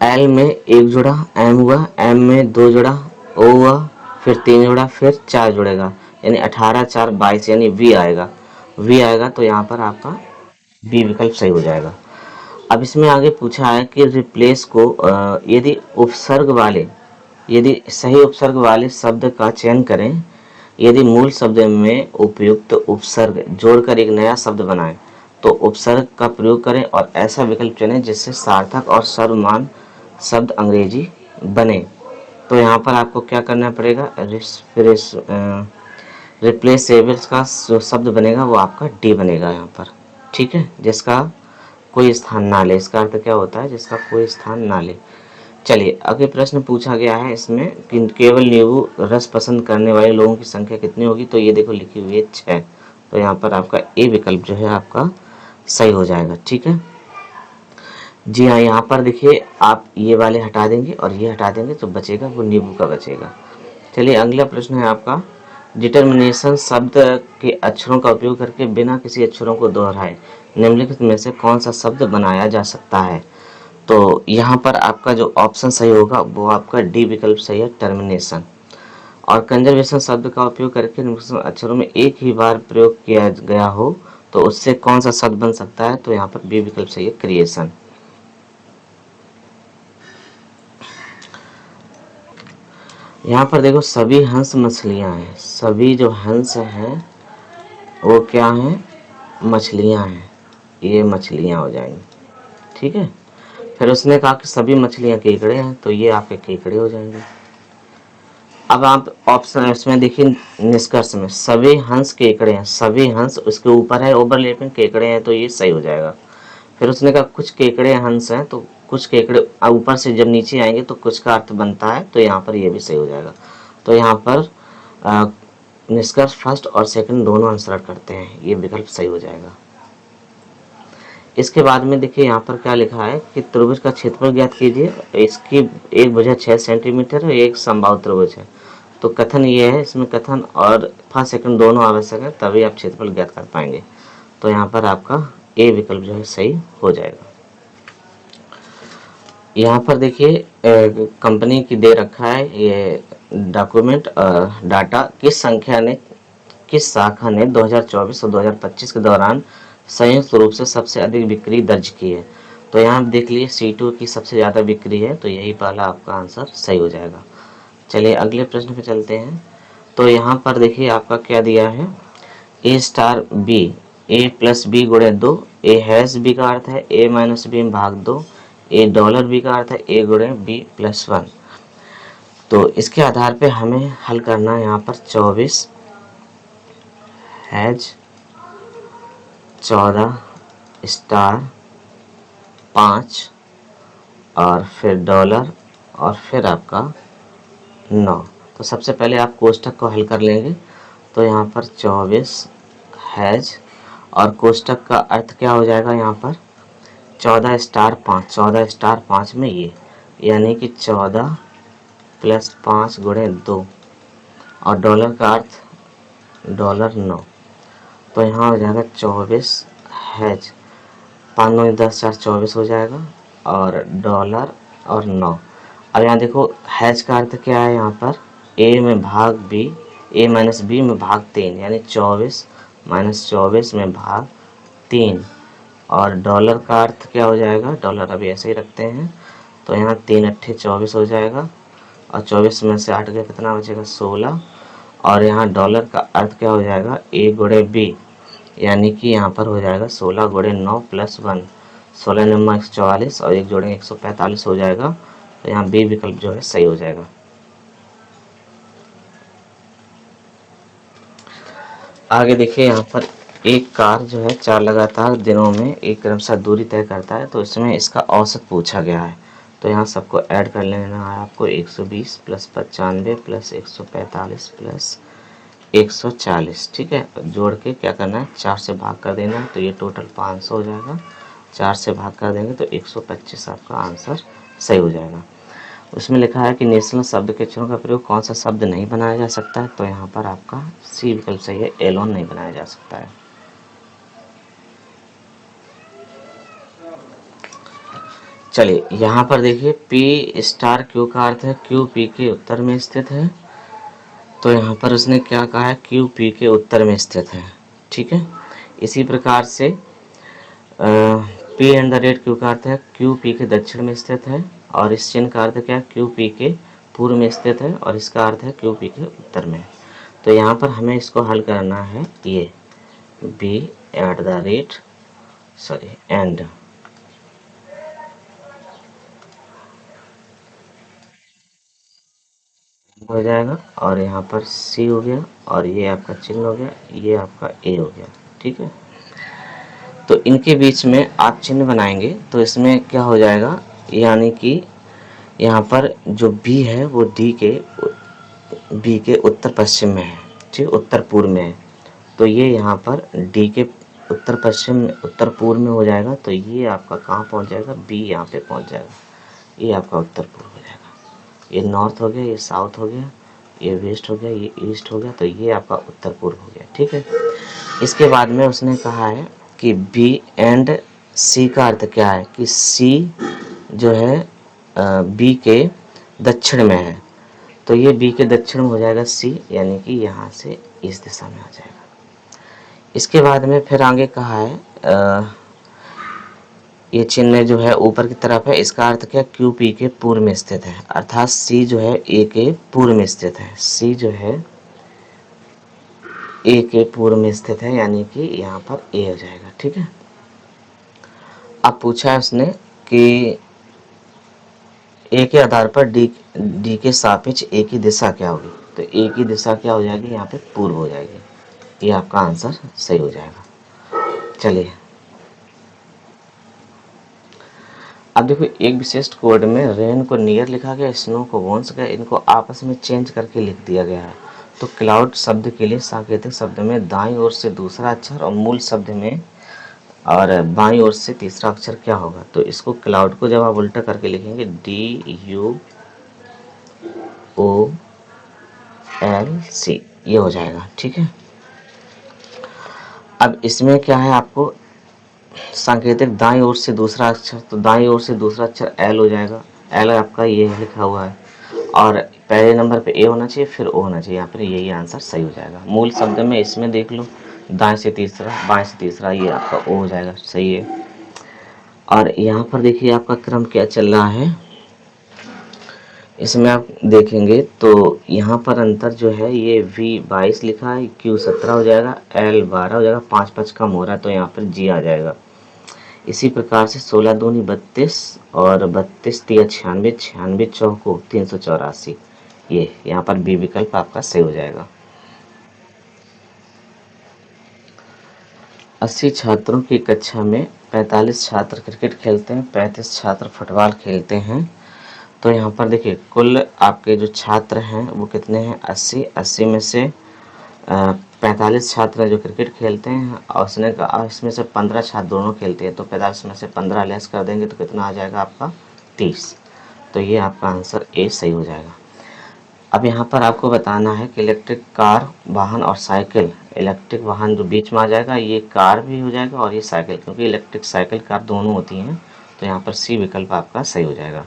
एल में 1 जुड़ा, एम हुआ, एम में 2 जुड़ा, ओ हुआ, फिर 3 जुड़ा, फिर 4 जुड़ेगा, यानी 18 4 22, यानी वी आएगा। वी आएगा तो यहाँ पर आपका बी विकल्प सही हो जाएगा। अब इसमें आगे पूछा है कि रिप्लेस को यदि सही उपसर्ग वाले शब्द का चयन करें, यदि मूल शब्द में उपयुक्त उपसर्ग जोड़कर एक नया शब्द बनाएं, तो उपसर्ग का प्रयोग करें और ऐसा विकल्प चुनें जिससे सार्थक और सर्वमान्य शब्द अंग्रेजी बने। तो यहाँ पर आपको क्या करना पड़ेगा, रिप्लेसेबल्स का जो शब्द बनेगा वो आपका डी बनेगा यहाँ पर। ठीक है, जिसका कोई स्थान ना ले। इसका अर्थ क्या होता है, जिसका कोई स्थान ना ले। चलिए आगे प्रश्न पूछा गया है इसमें कि केवल नींबू रस पसंद करने वाले लोगों की संख्या कितनी होगी। तो ये देखो लिखी हुई है 6। तो यहाँ पर आपका ए विकल्प जो है आपका सही हो जाएगा। ठीक है जी हाँ, यहाँ पर देखिए आप ये वाले हटा देंगे और ये हटा देंगे तो बचेगा वो नींबू का बचेगा। चलिए अगला प्रश्न है आपका, डिटर्मिनेशन शब्द के अक्षरों का उपयोग करके बिना किसी अक्षरों को दोहराए निम्नलिखित में से कौन सा शब्द बनाया जा सकता है। तो यहाँ पर आपका जो ऑप्शन सही होगा वो आपका डी विकल्प सही है, टर्मिनेशन। और कंजर्वेशन शब्द का उपयोग करके निम्नलिखित अक्षरों में एक ही बार प्रयोग किया गया हो तो उससे कौन सा शब्द बन सकता है। तो यहाँ पर बी विकल्प सही है, क्रिएशन। यहाँ पर देखो सभी हंस मछलियाँ हैं, सभी जो हंस हैं वो क्या हैं, मछलियाँ हैं, ये मछलियाँ हो जाएंगी। ठीक है, फिर उसने कहा कि सभी मछलियाँ केकड़े हैं, तो ये आपके केकड़े हो जाएंगे। अब आप ऑप्शन इसमें देखिए निष्कर्ष में सभी हंस केकड़े हैं, सभी हंस उसके ऊपर है ओवरलैपिंग केकड़े हैं, तो ये सही हो जाएगा। फिर उसने कहा कुछ केकड़े हंस हैं, तो कुछ केकड़े ऊपर से जब नीचे आएंगे तो कुछ का अर्थ बनता है, तो यहाँ पर ये भी सही हो जाएगा। तो यहाँ पर निष्कर्ष फर्स्ट और सेकंड दोनों अनुसरण करते हैं, ये विकल्प सही हो जाएगा। इसके बाद में देखिए यहाँ पर क्या लिखा है कि त्रिभुज का क्षेत्रफल ज्ञात कीजिए। इसकी एक भुजा 6 सेंटीमीटर है, एक समबाहु त्रिभुज है। तो कथन ये है, इसमें कथन और फर्स्ट सेकंड दोनों आवश्यक है, तभी आप क्षेत्रफल ज्ञात कर पाएंगे। तो यहाँ पर आपका ए विकल्प जो है सही हो जाएगा। यहाँ पर देखिए कंपनी की दे रखा है ये डॉक्यूमेंट डाटा, किस शाखा ने 2024 और 2025 के दौरान संयुक्त रूप से सबसे अधिक बिक्री दर्ज की है। तो यहाँ आप देख लीजिए C2 की सबसे ज़्यादा बिक्री है, तो यही पहला आपका आंसर सही हो जाएगा। चलिए अगले प्रश्न पे चलते हैं। तो यहाँ पर देखिए आपका क्या दिया है, ए स्टार बी, ए प्लस बी गुणे 2, ए हैश बी का अर्थ है ए माइनस बी भाग 2, ए डॉलर बी का अर्थ है ए गुणे बी प्लस 1। तो इसके आधार पे हमें हल करना है यहाँ पर 24 हैज 14 स्टार 5 और फिर डॉलर और फिर आपका 9। तो सबसे पहले आप कोष्ठक को हल कर लेंगे। तो यहाँ पर 24 हैज और कोष्ठक का अर्थ क्या हो जाएगा, यहाँ पर 14 स्टार 5, 14 स्टार 5 में ये, यानी कि 14 प्लस 5 गुणे 2 और डॉलर का अर्थ डॉलर 9। तो यहाँ हो जाएगा 24 हैज 5 9 10 4 24 हो जाएगा और डॉलर और 9। अब यहाँ देखो हैज का अर्थ क्या है, यहाँ पर ए में भाग बी, ए माइनस बी में भाग 3, यानी 24 माइनस 24 में भाग 3। और डॉलर का अर्थ क्या हो जाएगा, डॉलर अभी ऐसे ही रखते हैं। तो यहाँ 3 अट्ठे 24 हो जाएगा और 24 में से 8 गया कितना बचेगा 16। और यहाँ डॉलर का अर्थ क्या हो जाएगा ए गुणे बी, यानी कि यहाँ पर हो जाएगा 16 गुणे 9 प्लस 1, 16 नंबर 144 और एक जोड़ेंगे 145 हो जाएगा। तो यहाँ बी विकल्प जो है सही हो जाएगा। आगे देखिए यहाँ पर एक कार जो है 4 लगातार दिनों में एक क्रमशः दूरी तय करता है, तो इसमें इसका औसत पूछा गया है। तो यहाँ सबको ऐड कर लेना है आपको, 120 प्लस 95 प्लस 145 प्लस 140, ठीक है। जोड़ के क्या करना है, 4 से भाग कर देना है, तो ये टोटल 500 हो जाएगा। 4 से भाग कर देंगे तो 125 आपका आंसर सही हो जाएगा। उसमें लिखा है कि नेशनल शब्द के अक्षरों का प्रयोग कौन सा शब्द नहीं बनाया जा सकता है, तो यहाँ पर आपका सी विकल्प सही है, एलोन नहीं बनाया जा सकता है। चलिए यहाँ पर देखिए पी स्टार क्यू का अर्थ है क्यू पी के उत्तर में स्थित है। तो यहाँ पर उसने क्या कहा है, क्यू पी के उत्तर में स्थित है, ठीक है। इसी प्रकार से P and the rate Q का अर्थ है क्यू पी के दक्षिण में स्थित है, और इस चिन्ह का अर्थ क्या है, क्यू पी के पूर्व में स्थित है, और इसका अर्थ है क्यू पी के उत्तर में। तो यहाँ पर हमें इसको हल करना है, ये B at the rate sorry and हो जाएगा, और यहाँ पर सी हो गया, और ये आपका चिन्ह हो गया, ये आपका ए हो गया, ठीक है। तो इनके बीच में आप चिन्ह बनाएंगे तो इसमें क्या हो जाएगा, यानी कि यहाँ पर जो बी है वो बी के उत्तर पश्चिम में है, ठीक, उत्तर पूर्व में है। तो ये यहाँ पर डी के उत्तर पश्चिम उत्तर पूर्व में हो जाएगा, तो ये आपका कहाँ पहुँच जाएगा, बी यहाँ पे पहुँच जाएगा, ये आपका उत्तर पूर्व हो जाएगा। ये नॉर्थ हो गया, ये साउथ हो गया, ये वेस्ट हो गया, ये ईस्ट हो गया, तो ये आपका उत्तर पूर्व हो गया, ठीक है। इसके बाद में उसने कहा है कि बी एंड सी का अर्थ क्या है, कि सी जो है बी के दक्षिण में है, तो ये बी के दक्षिण में हो जाएगा सी, यानी कि यहाँ से इस दिशा में आ जाएगा। इसके बाद में फिर आगे कहा है ये चिन्ह जो है ऊपर की तरफ है, इसका अर्थ क्या, क्यू पी के पूर्व में स्थित है, अर्थात सी जो है ए के पूर्व में स्थित है, सी जो है ए के पूर्व में स्थित है, यानी कि यहाँ पर ए हो जाएगा, ठीक है। अब पूछा है उसने कि ए के आधार पर डी के सापेक्ष ए की दिशा क्या होगी, तो ए की दिशा क्या हो जाएगी, यहाँ पे पूर्व हो जाएगी, ये आपका आंसर सही हो जाएगा। चलिए अब देखो एक विशिष्ट कोड में रेन को नियर लिखा गया, स्नो को वॉन्स गया, इनको आपस में चेंज करके लिख दिया गया है। तो क्लाउड शब्द के लिए सांकेतिक शब्द में दाईं ओर से दूसरा अक्षर और मूल शब्द में और बाईं ओर से तीसरा अक्षर क्या होगा, तो इसको क्लाउड को जब आप उल्टा करके लिखेंगे DUOLC ये हो जाएगा, ठीक है। अब इसमें क्या है, आपको सांकेतिक दाईं ओर से दूसरा अक्षर, तो दाईं ओर से दूसरा अक्षर एल हो जाएगा, एल आपका ये लिखा हुआ है, और पहले नंबर पे ए होना चाहिए, फिर ओ होना चाहिए, यहाँ पर यही आंसर सही हो जाएगा। मूल शब्द में इसमें देख लो, दाएं से तीसरा बाएं से तीसरा, ये आपका ओ हो जाएगा, सही है। और यहाँ पर देखिए आपका क्रम क्या चल रहा है, इसमें आप देखेंगे तो यहाँ पर अंतर जो है, ये V22 लिखा है, Q17 हो जाएगा, L12 हो जाएगा, 5 5 कम हो रहा है, तो यहाँ पर G आ जाएगा। इसी प्रकार से 16 दूनी 32 और 32 तिया 96, 96 चौको 384, ये यहाँ पर बी विकल्प आपका सही हो जाएगा। 80 छात्रों की कक्षा में 45 छात्र क्रिकेट खेलते हैं, 35 छात्र फुटबॉल खेलते हैं। तो यहाँ पर देखिए कुल आपके जो छात्र हैं वो कितने हैं, 80, 80 में से 45 छात्र जो क्रिकेट खेलते हैं, और उसने कहा इसमें से 15 छात्र दोनों खेलते हैं, तो 45 में से 15 लेस कर देंगे तो कितना आ जाएगा आपका 30। तो ये आपका आंसर ए सही हो जाएगा। अब यहाँ पर आपको बताना है कि इलेक्ट्रिक कार वाहन और साइकिल, इलेक्ट्रिक वाहन जो बीच में आ जाएगा ये कार भी हो जाएगा और ये साइकिल, क्योंकि इलेक्ट्रिक साइकिल कार दोनों होती हैं, तो यहाँ पर सी विकल्प आपका सही हो जाएगा।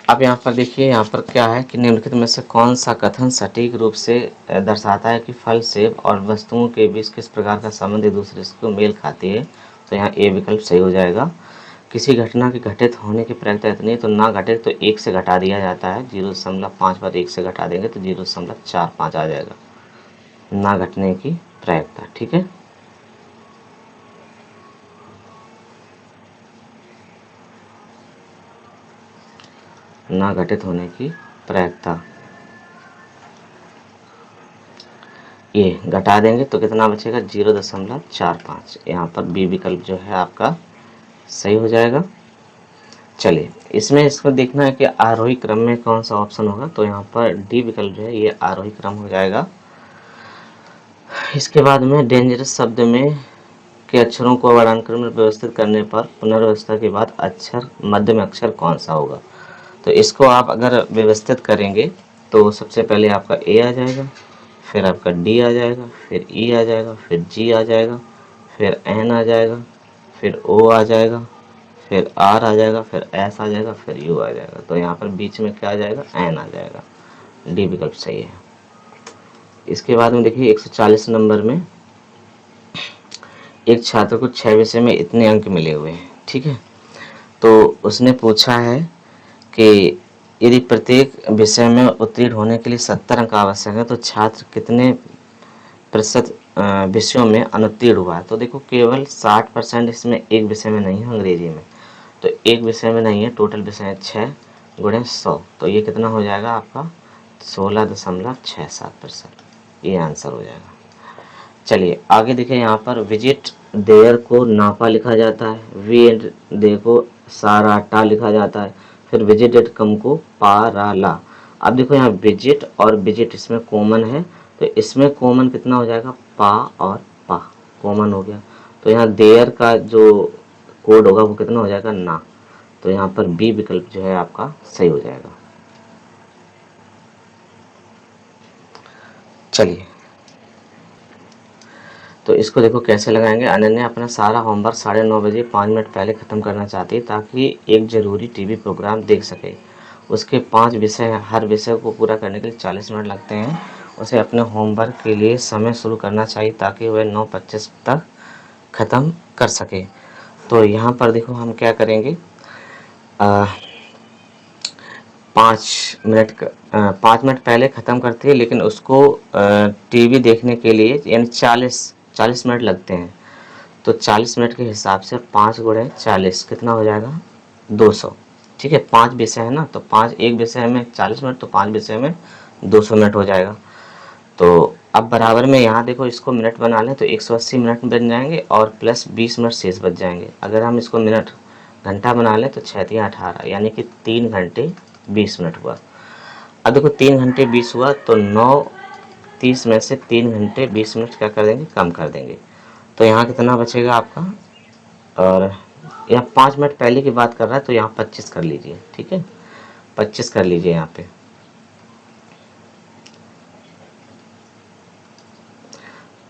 अब यहाँ पर देखिए, यहाँ पर क्या है कि निम्नलिखित में से कौन सा कथन सटीक रूप से दर्शाता है कि फल, सेब और वस्तुओं के बीच किस प्रकार का संबंध एक दूसरे से मेल खाती है, तो यहाँ ए विकल्प सही हो जाएगा। किसी घटना के घटित होने की प्रयोक्ता इतनी, तो ना घटित तो 1 से घटा दिया जाता है, 0.5 पर 1 से घटा देंगे तो 0.45 आ जाएगा, ना घटने की प्रयोक्ता, ठीक है। ना घटित होने की प्रायिकता। ये घटा देंगे तो कितना बचेगा 0.45। यहाँ पर बी विकल्प जो है आपका सही हो जाएगा। चलिए इसमें इसको देखना है कि आरोही क्रम में कौन सा ऑप्शन होगा, तो यहाँ पर डी विकल्प जो है ये आरोही क्रम हो जाएगा। इसके बाद में डेंजरस शब्द में के अक्षरों को वर्णानुक्रम में व्यवस्थित करने पर पुनर्व्यवस्था के बाद अक्षर मध्य में अक्षर कौन सा होगा। तो इसको आप अगर व्यवस्थित करेंगे तो सबसे पहले आपका ए आ जाएगा, फिर आपका डी आ जाएगा, फिर ई आ जाएगा, फिर जी आ जाएगा, फिर एन आ जाएगा, फिर ओ आ जाएगा, फिर आर आ जाएगा, फिर एस आ जाएगा, फिर यू आ जाएगा। तो यहाँ पर बीच में क्या आ जाएगा, एन आ जाएगा। डी विकल्प सही है। इसके बाद में देखिए 140 नंबर में एक छात्र को 6 विषय में इतने अंक मिले हुए हैं, ठीक है। तो उसने पूछा है कि यदि प्रत्येक विषय में उत्तीर्ण होने के लिए 70 अंक आवश्यक है तो छात्र कितने प्रतिशत विषयों में अनुत्तीर्ण हुआ है। तो देखो केवल 60% इसमें एक विषय में नहीं है, अंग्रेजी में। तो एक विषय में नहीं है, टोटल विषय है 6 गुणे 100, तो ये कितना हो जाएगा आपका 16.67%। ये आंसर हो जाएगा। चलिए आगे देखिए, यहाँ पर विजिट देयर को नापा लिखा जाता है, वी एंड दे को साराटा लिखा जाता है, फिर विजिटेड कम को पाराला। अब देखो यहाँ विजिट और विजिट इसमें कॉमन है, तो इसमें कॉमन कितना हो जाएगा, पा और पा कॉमन हो गया। तो यहाँ देयर का जो कोड होगा वो कितना हो जाएगा, ना। तो यहाँ पर बी विकल्प जो है आपका सही हो जाएगा। चलिए तो इसको देखो कैसे लगाएंगे। अनन्या अपना सारा होमवर्क 9:30 बजे 5 मिनट पहले ख़त्म करना चाहती है ताकि एक ज़रूरी टीवी प्रोग्राम देख सके। उसके 5 विषय हैं, हर विषय को पूरा करने के लिए 40 मिनट लगते हैं। उसे अपने होमवर्क के लिए समय शुरू करना चाहिए ताकि वह 9:25 तक ख़त्म कर सके। तो यहाँ पर देखो हम क्या करेंगे, 5 मिनट पहले ख़त्म करती है, लेकिन उसको टीवी देखने के लिए यानी 40 मिनट लगते हैं। तो 40 मिनट के हिसाब से 5 गुणे 40 कितना हो जाएगा, 200। ठीक है, 5 विषय है ना, तो 5 एक विषय में 40 मिनट, तो 5 विषय में 200 मिनट हो जाएगा। तो अब बराबर में यहाँ देखो इसको मिनट बना लें तो 180 मिनट बन जाएंगे और प्लस 20 मिनट शेष बच जाएंगे। अगर हम इसको मिनट घंटा बना लें तो 6 तिया 18, यानी कि 3 घंटे 20 मिनट हुआ। अब देखो 3 घंटे 20 हुआ तो 9:30 में से 3 घंटे 20 मिनट क्या कर देंगे, कम कर देंगे। तो यहाँ कितना बचेगा आपका, और यहाँ 5 मिनट पहले की बात कर रहा है तो यहाँ 25 कर लीजिए, ठीक है, 25 कर लीजिए यहाँ पे।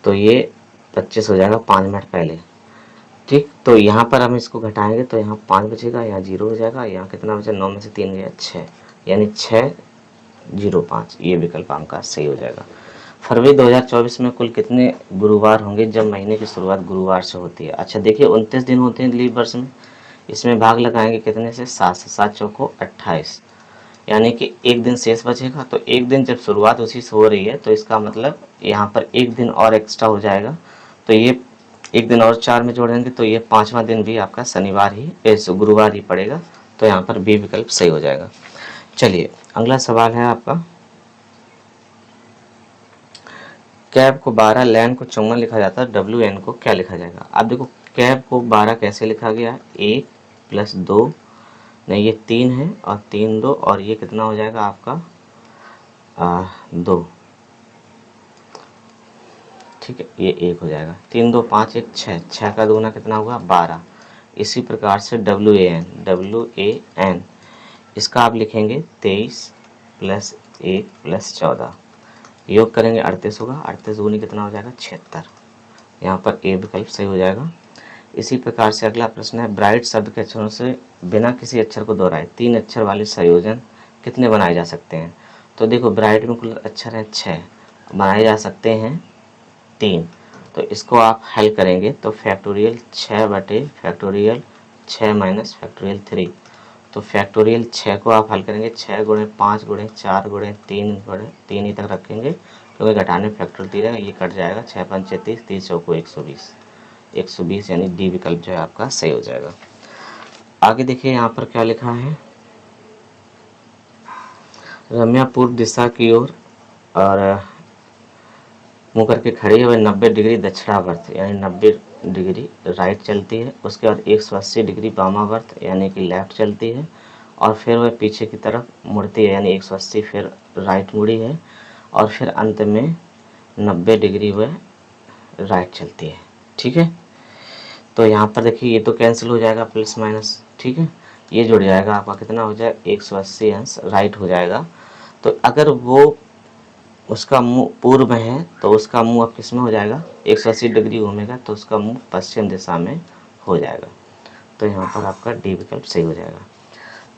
तो ये 25 हो जाएगा 5 मिनट पहले, ठीक। तो यहाँ पर हम इसको घटाएंगे तो यहाँ 5 बचेगा, यहाँ 0 हो जाएगा, यहाँ कितना बचा, 9 में से 3 गया 6, यानी 605। ये विकल्प आपका सही हो जाएगा। फरवरी 2024 में कुल कितने गुरुवार होंगे जब महीने की शुरुआत गुरुवार से होती है। अच्छा देखिए 29 दिन होते हैं लीप वर्ष में, इसमें भाग लगाएंगे कितने से, 7 से, 7 चौको 28, यानी कि एक दिन शेष बचेगा। तो एक दिन जब शुरुआत उसी से हो रही है तो इसका मतलब यहाँ पर एक दिन और एक्स्ट्रा हो जाएगा। तो ये एक दिन और 4 में जोड़ेंगे तो ये 5वां दिन भी आपका शनिवार ही, गुरुवार ही पड़ेगा। तो यहाँ पर बी विकल्प सही हो जाएगा। चलिए अगला सवाल है आपका, कैब को 12, लैन को 54 लिखा जाता है, डब्ल्यू एन को क्या लिखा जाएगा। अब देखो कैब को 12 कैसे लिखा गया है, 1 + 2, नहीं ये 3 है और 3 2, और ये कितना हो जाएगा आपका 2, ठीक है, ये 1 हो जाएगा। 3 2 5 1 6, 6 का दूना कितना हुआ 12। इसी प्रकार से WAN इसका आप लिखेंगे 23 + 1 + 14, योग करेंगे 38 होगा, 38 दूनी कितना हो जाएगा 76। यहाँ पर ए विकल्प सही हो जाएगा। इसी प्रकार से अगला प्रश्न है, ब्राइट शब्द के अक्षरों से बिना किसी अक्षर को दोहराए 3 अक्षर वाले संयोजन कितने बनाए जा सकते हैं। तो देखो ब्राइट में कुल अक्षर है 6, बनाए जा सकते हैं 3। तो इसको आप हल करेंगे तो फैक्टोरियल 6/फैक्टोरियल 6 - फैक्टोरियल 3। तो फैक्टोरियल 6 को आप हल करेंगे 6 गुणे 5 गुणे 4 गुणे 3 गुणे 3 ही तक रखेंगे, क्योंकि घटाने फैक्टोरियल 3 है, ये कट जाएगा, 6 × 5 = 30, 30 चौको 120, यानी डी विकल्प जो है आपका सही हो जाएगा। आगे देखिए यहाँ पर क्या लिखा है, रम्या पूर्व दिशा की ओर और मुँह करके खड़ी है, वह 90 डिग्री दक्षिणावर्त यानी 90 डिग्री राइट चलती है। उसके बाद 180 डिग्री वामावर्त यानी कि लेफ्ट चलती है, और फिर वह पीछे की तरफ मुड़ती है यानी 180 फिर राइट मुड़ी है, और फिर अंत में 90 डिग्री वह राइट चलती है। ठीक है, तो यहाँ पर देखिए ये तो कैंसिल हो जाएगा प्लस माइनस। ठीक है, ये जुड़ जाएगा आपका, कितना हो जाएगा 180 अंश राइट हो जाएगा। तो अगर वो उसका मुंह पूर्व में है तो उसका मुंह अब किस में हो जाएगा, 180 डिग्री घूमेगा तो उसका मुंह पश्चिम दिशा में हो जाएगा। तो यहाँ पर आपका डी विकल्प सही हो जाएगा।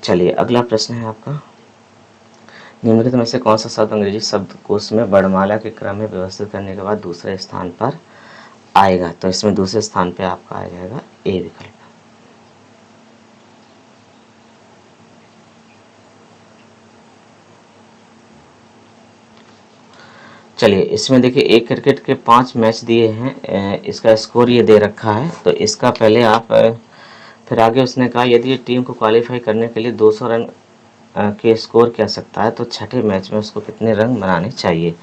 चलिए अगला प्रश्न है आपका, निम्नलिखित में से कौन सा शब्द अंग्रेजी शब्दकोश में वर्णमाला के क्रम में व्यवस्थित करने के बाद दूसरे स्थान पर आएगा। तो इसमें दूसरे स्थान पे आपका आ जाएगा ए विकल्प। चलिए इसमें देखिए एक क्रिकेट के 5 मैच दिए हैं, इसका स्कोर ये दे रखा है। तो इसका पहले आप फिर आगे उसने कहा यदि टीम को क्वालिफाई करने के लिए 200 रन के स्कोर की आवश्यकता है तो छठे मैच में उसको कितने रन बनाने चाहिए।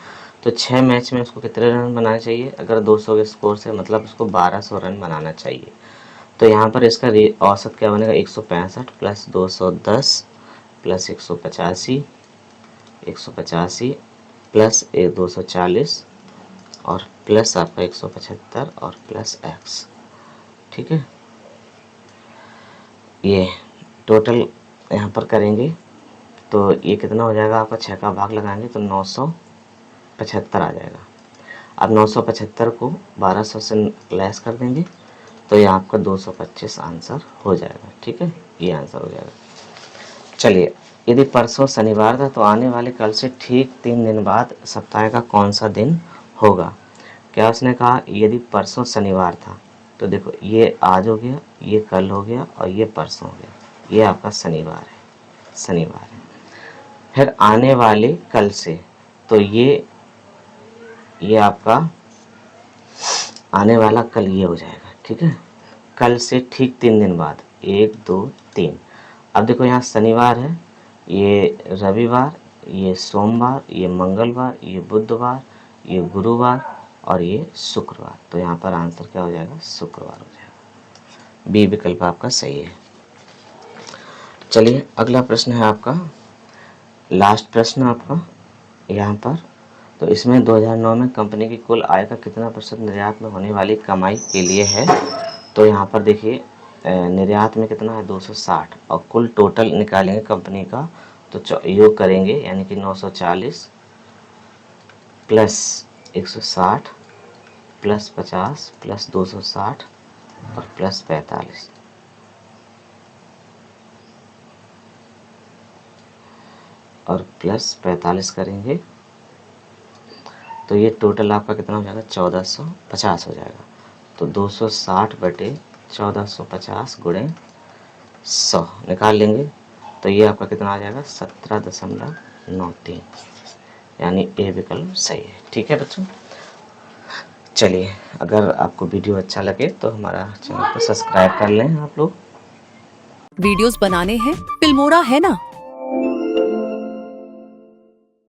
तो 6 मैच में उसको कितने रन बनाने चाहिए, अगर 200 के स्कोर से मतलब उसको 1200 रन बनाना चाहिए। तो यहाँ पर इसका औसत क्या बनेगा, 165 प्लस 210 प्लस 185 प्लस 240 और प्लस आपका 175 और प्लस एक्स। ठीक है, ये टोटल यहाँ पर करेंगे तो ये कितना हो जाएगा आपका, 6 का भाग लगाएंगे तो 975 आ जाएगा। अब 975 को 1200 से लेस कर देंगे तो ये आपका 225 आंसर हो जाएगा। ठीक है, ये आंसर हो जाएगा। चलिए यदि परसों शनिवार था तो आने वाले कल से ठीक 3 दिन बाद सप्ताह का कौन सा दिन होगा। क्या उसने कहा, यदि परसों शनिवार था तो देखो ये आज हो गया, ये कल हो गया और ये परसों हो गया, ये आपका शनिवार है, शनिवार है। फिर आने वाले कल से तो ये आपका आने वाला कल ये हो जाएगा। ठीक है, कल से ठीक 3 दिन बाद 1 2 3। अब देखो यहाँ शनिवार है, ये रविवार, ये सोमवार, ये मंगलवार, ये बुधवार, ये गुरुवार और ये शुक्रवार। तो यहाँ पर आंसर क्या हो जाएगा, शुक्रवार हो जाएगा। बी विकल्प आपका सही है। चलिए अगला प्रश्न है आपका, लास्ट प्रश्न आपका यहाँ पर। तो इसमें 2009 में कंपनी की कुल आय का कितना प्रतिशत निर्यात में होने वाली कमाई के लिए है। तो यहाँ पर देखिए निर्यात में कितना है 260 और कुल टोटल निकालेंगे कंपनी का तो योग करेंगे यानी कि 940 प्लस 160 प्लस 50 प्लस 260 और प्लस 45 और प्लस 45 करेंगे तो ये टोटल आपका कितना हो जाएगा, 1450 हो जाएगा। तो 260 बटे 1450 गुणे 100 निकाल लेंगे तो ये आपका कितना आ जाएगा, 17.93 यानी ए विकल्प सही है। ठीक है बच्चों, चलिए अगर आपको वीडियो अच्छा लगे तो हमारा चैनल को सब्सक्राइब कर लें आप लोग। वीडियोस बनाने हैं फिल्मोरा है ना,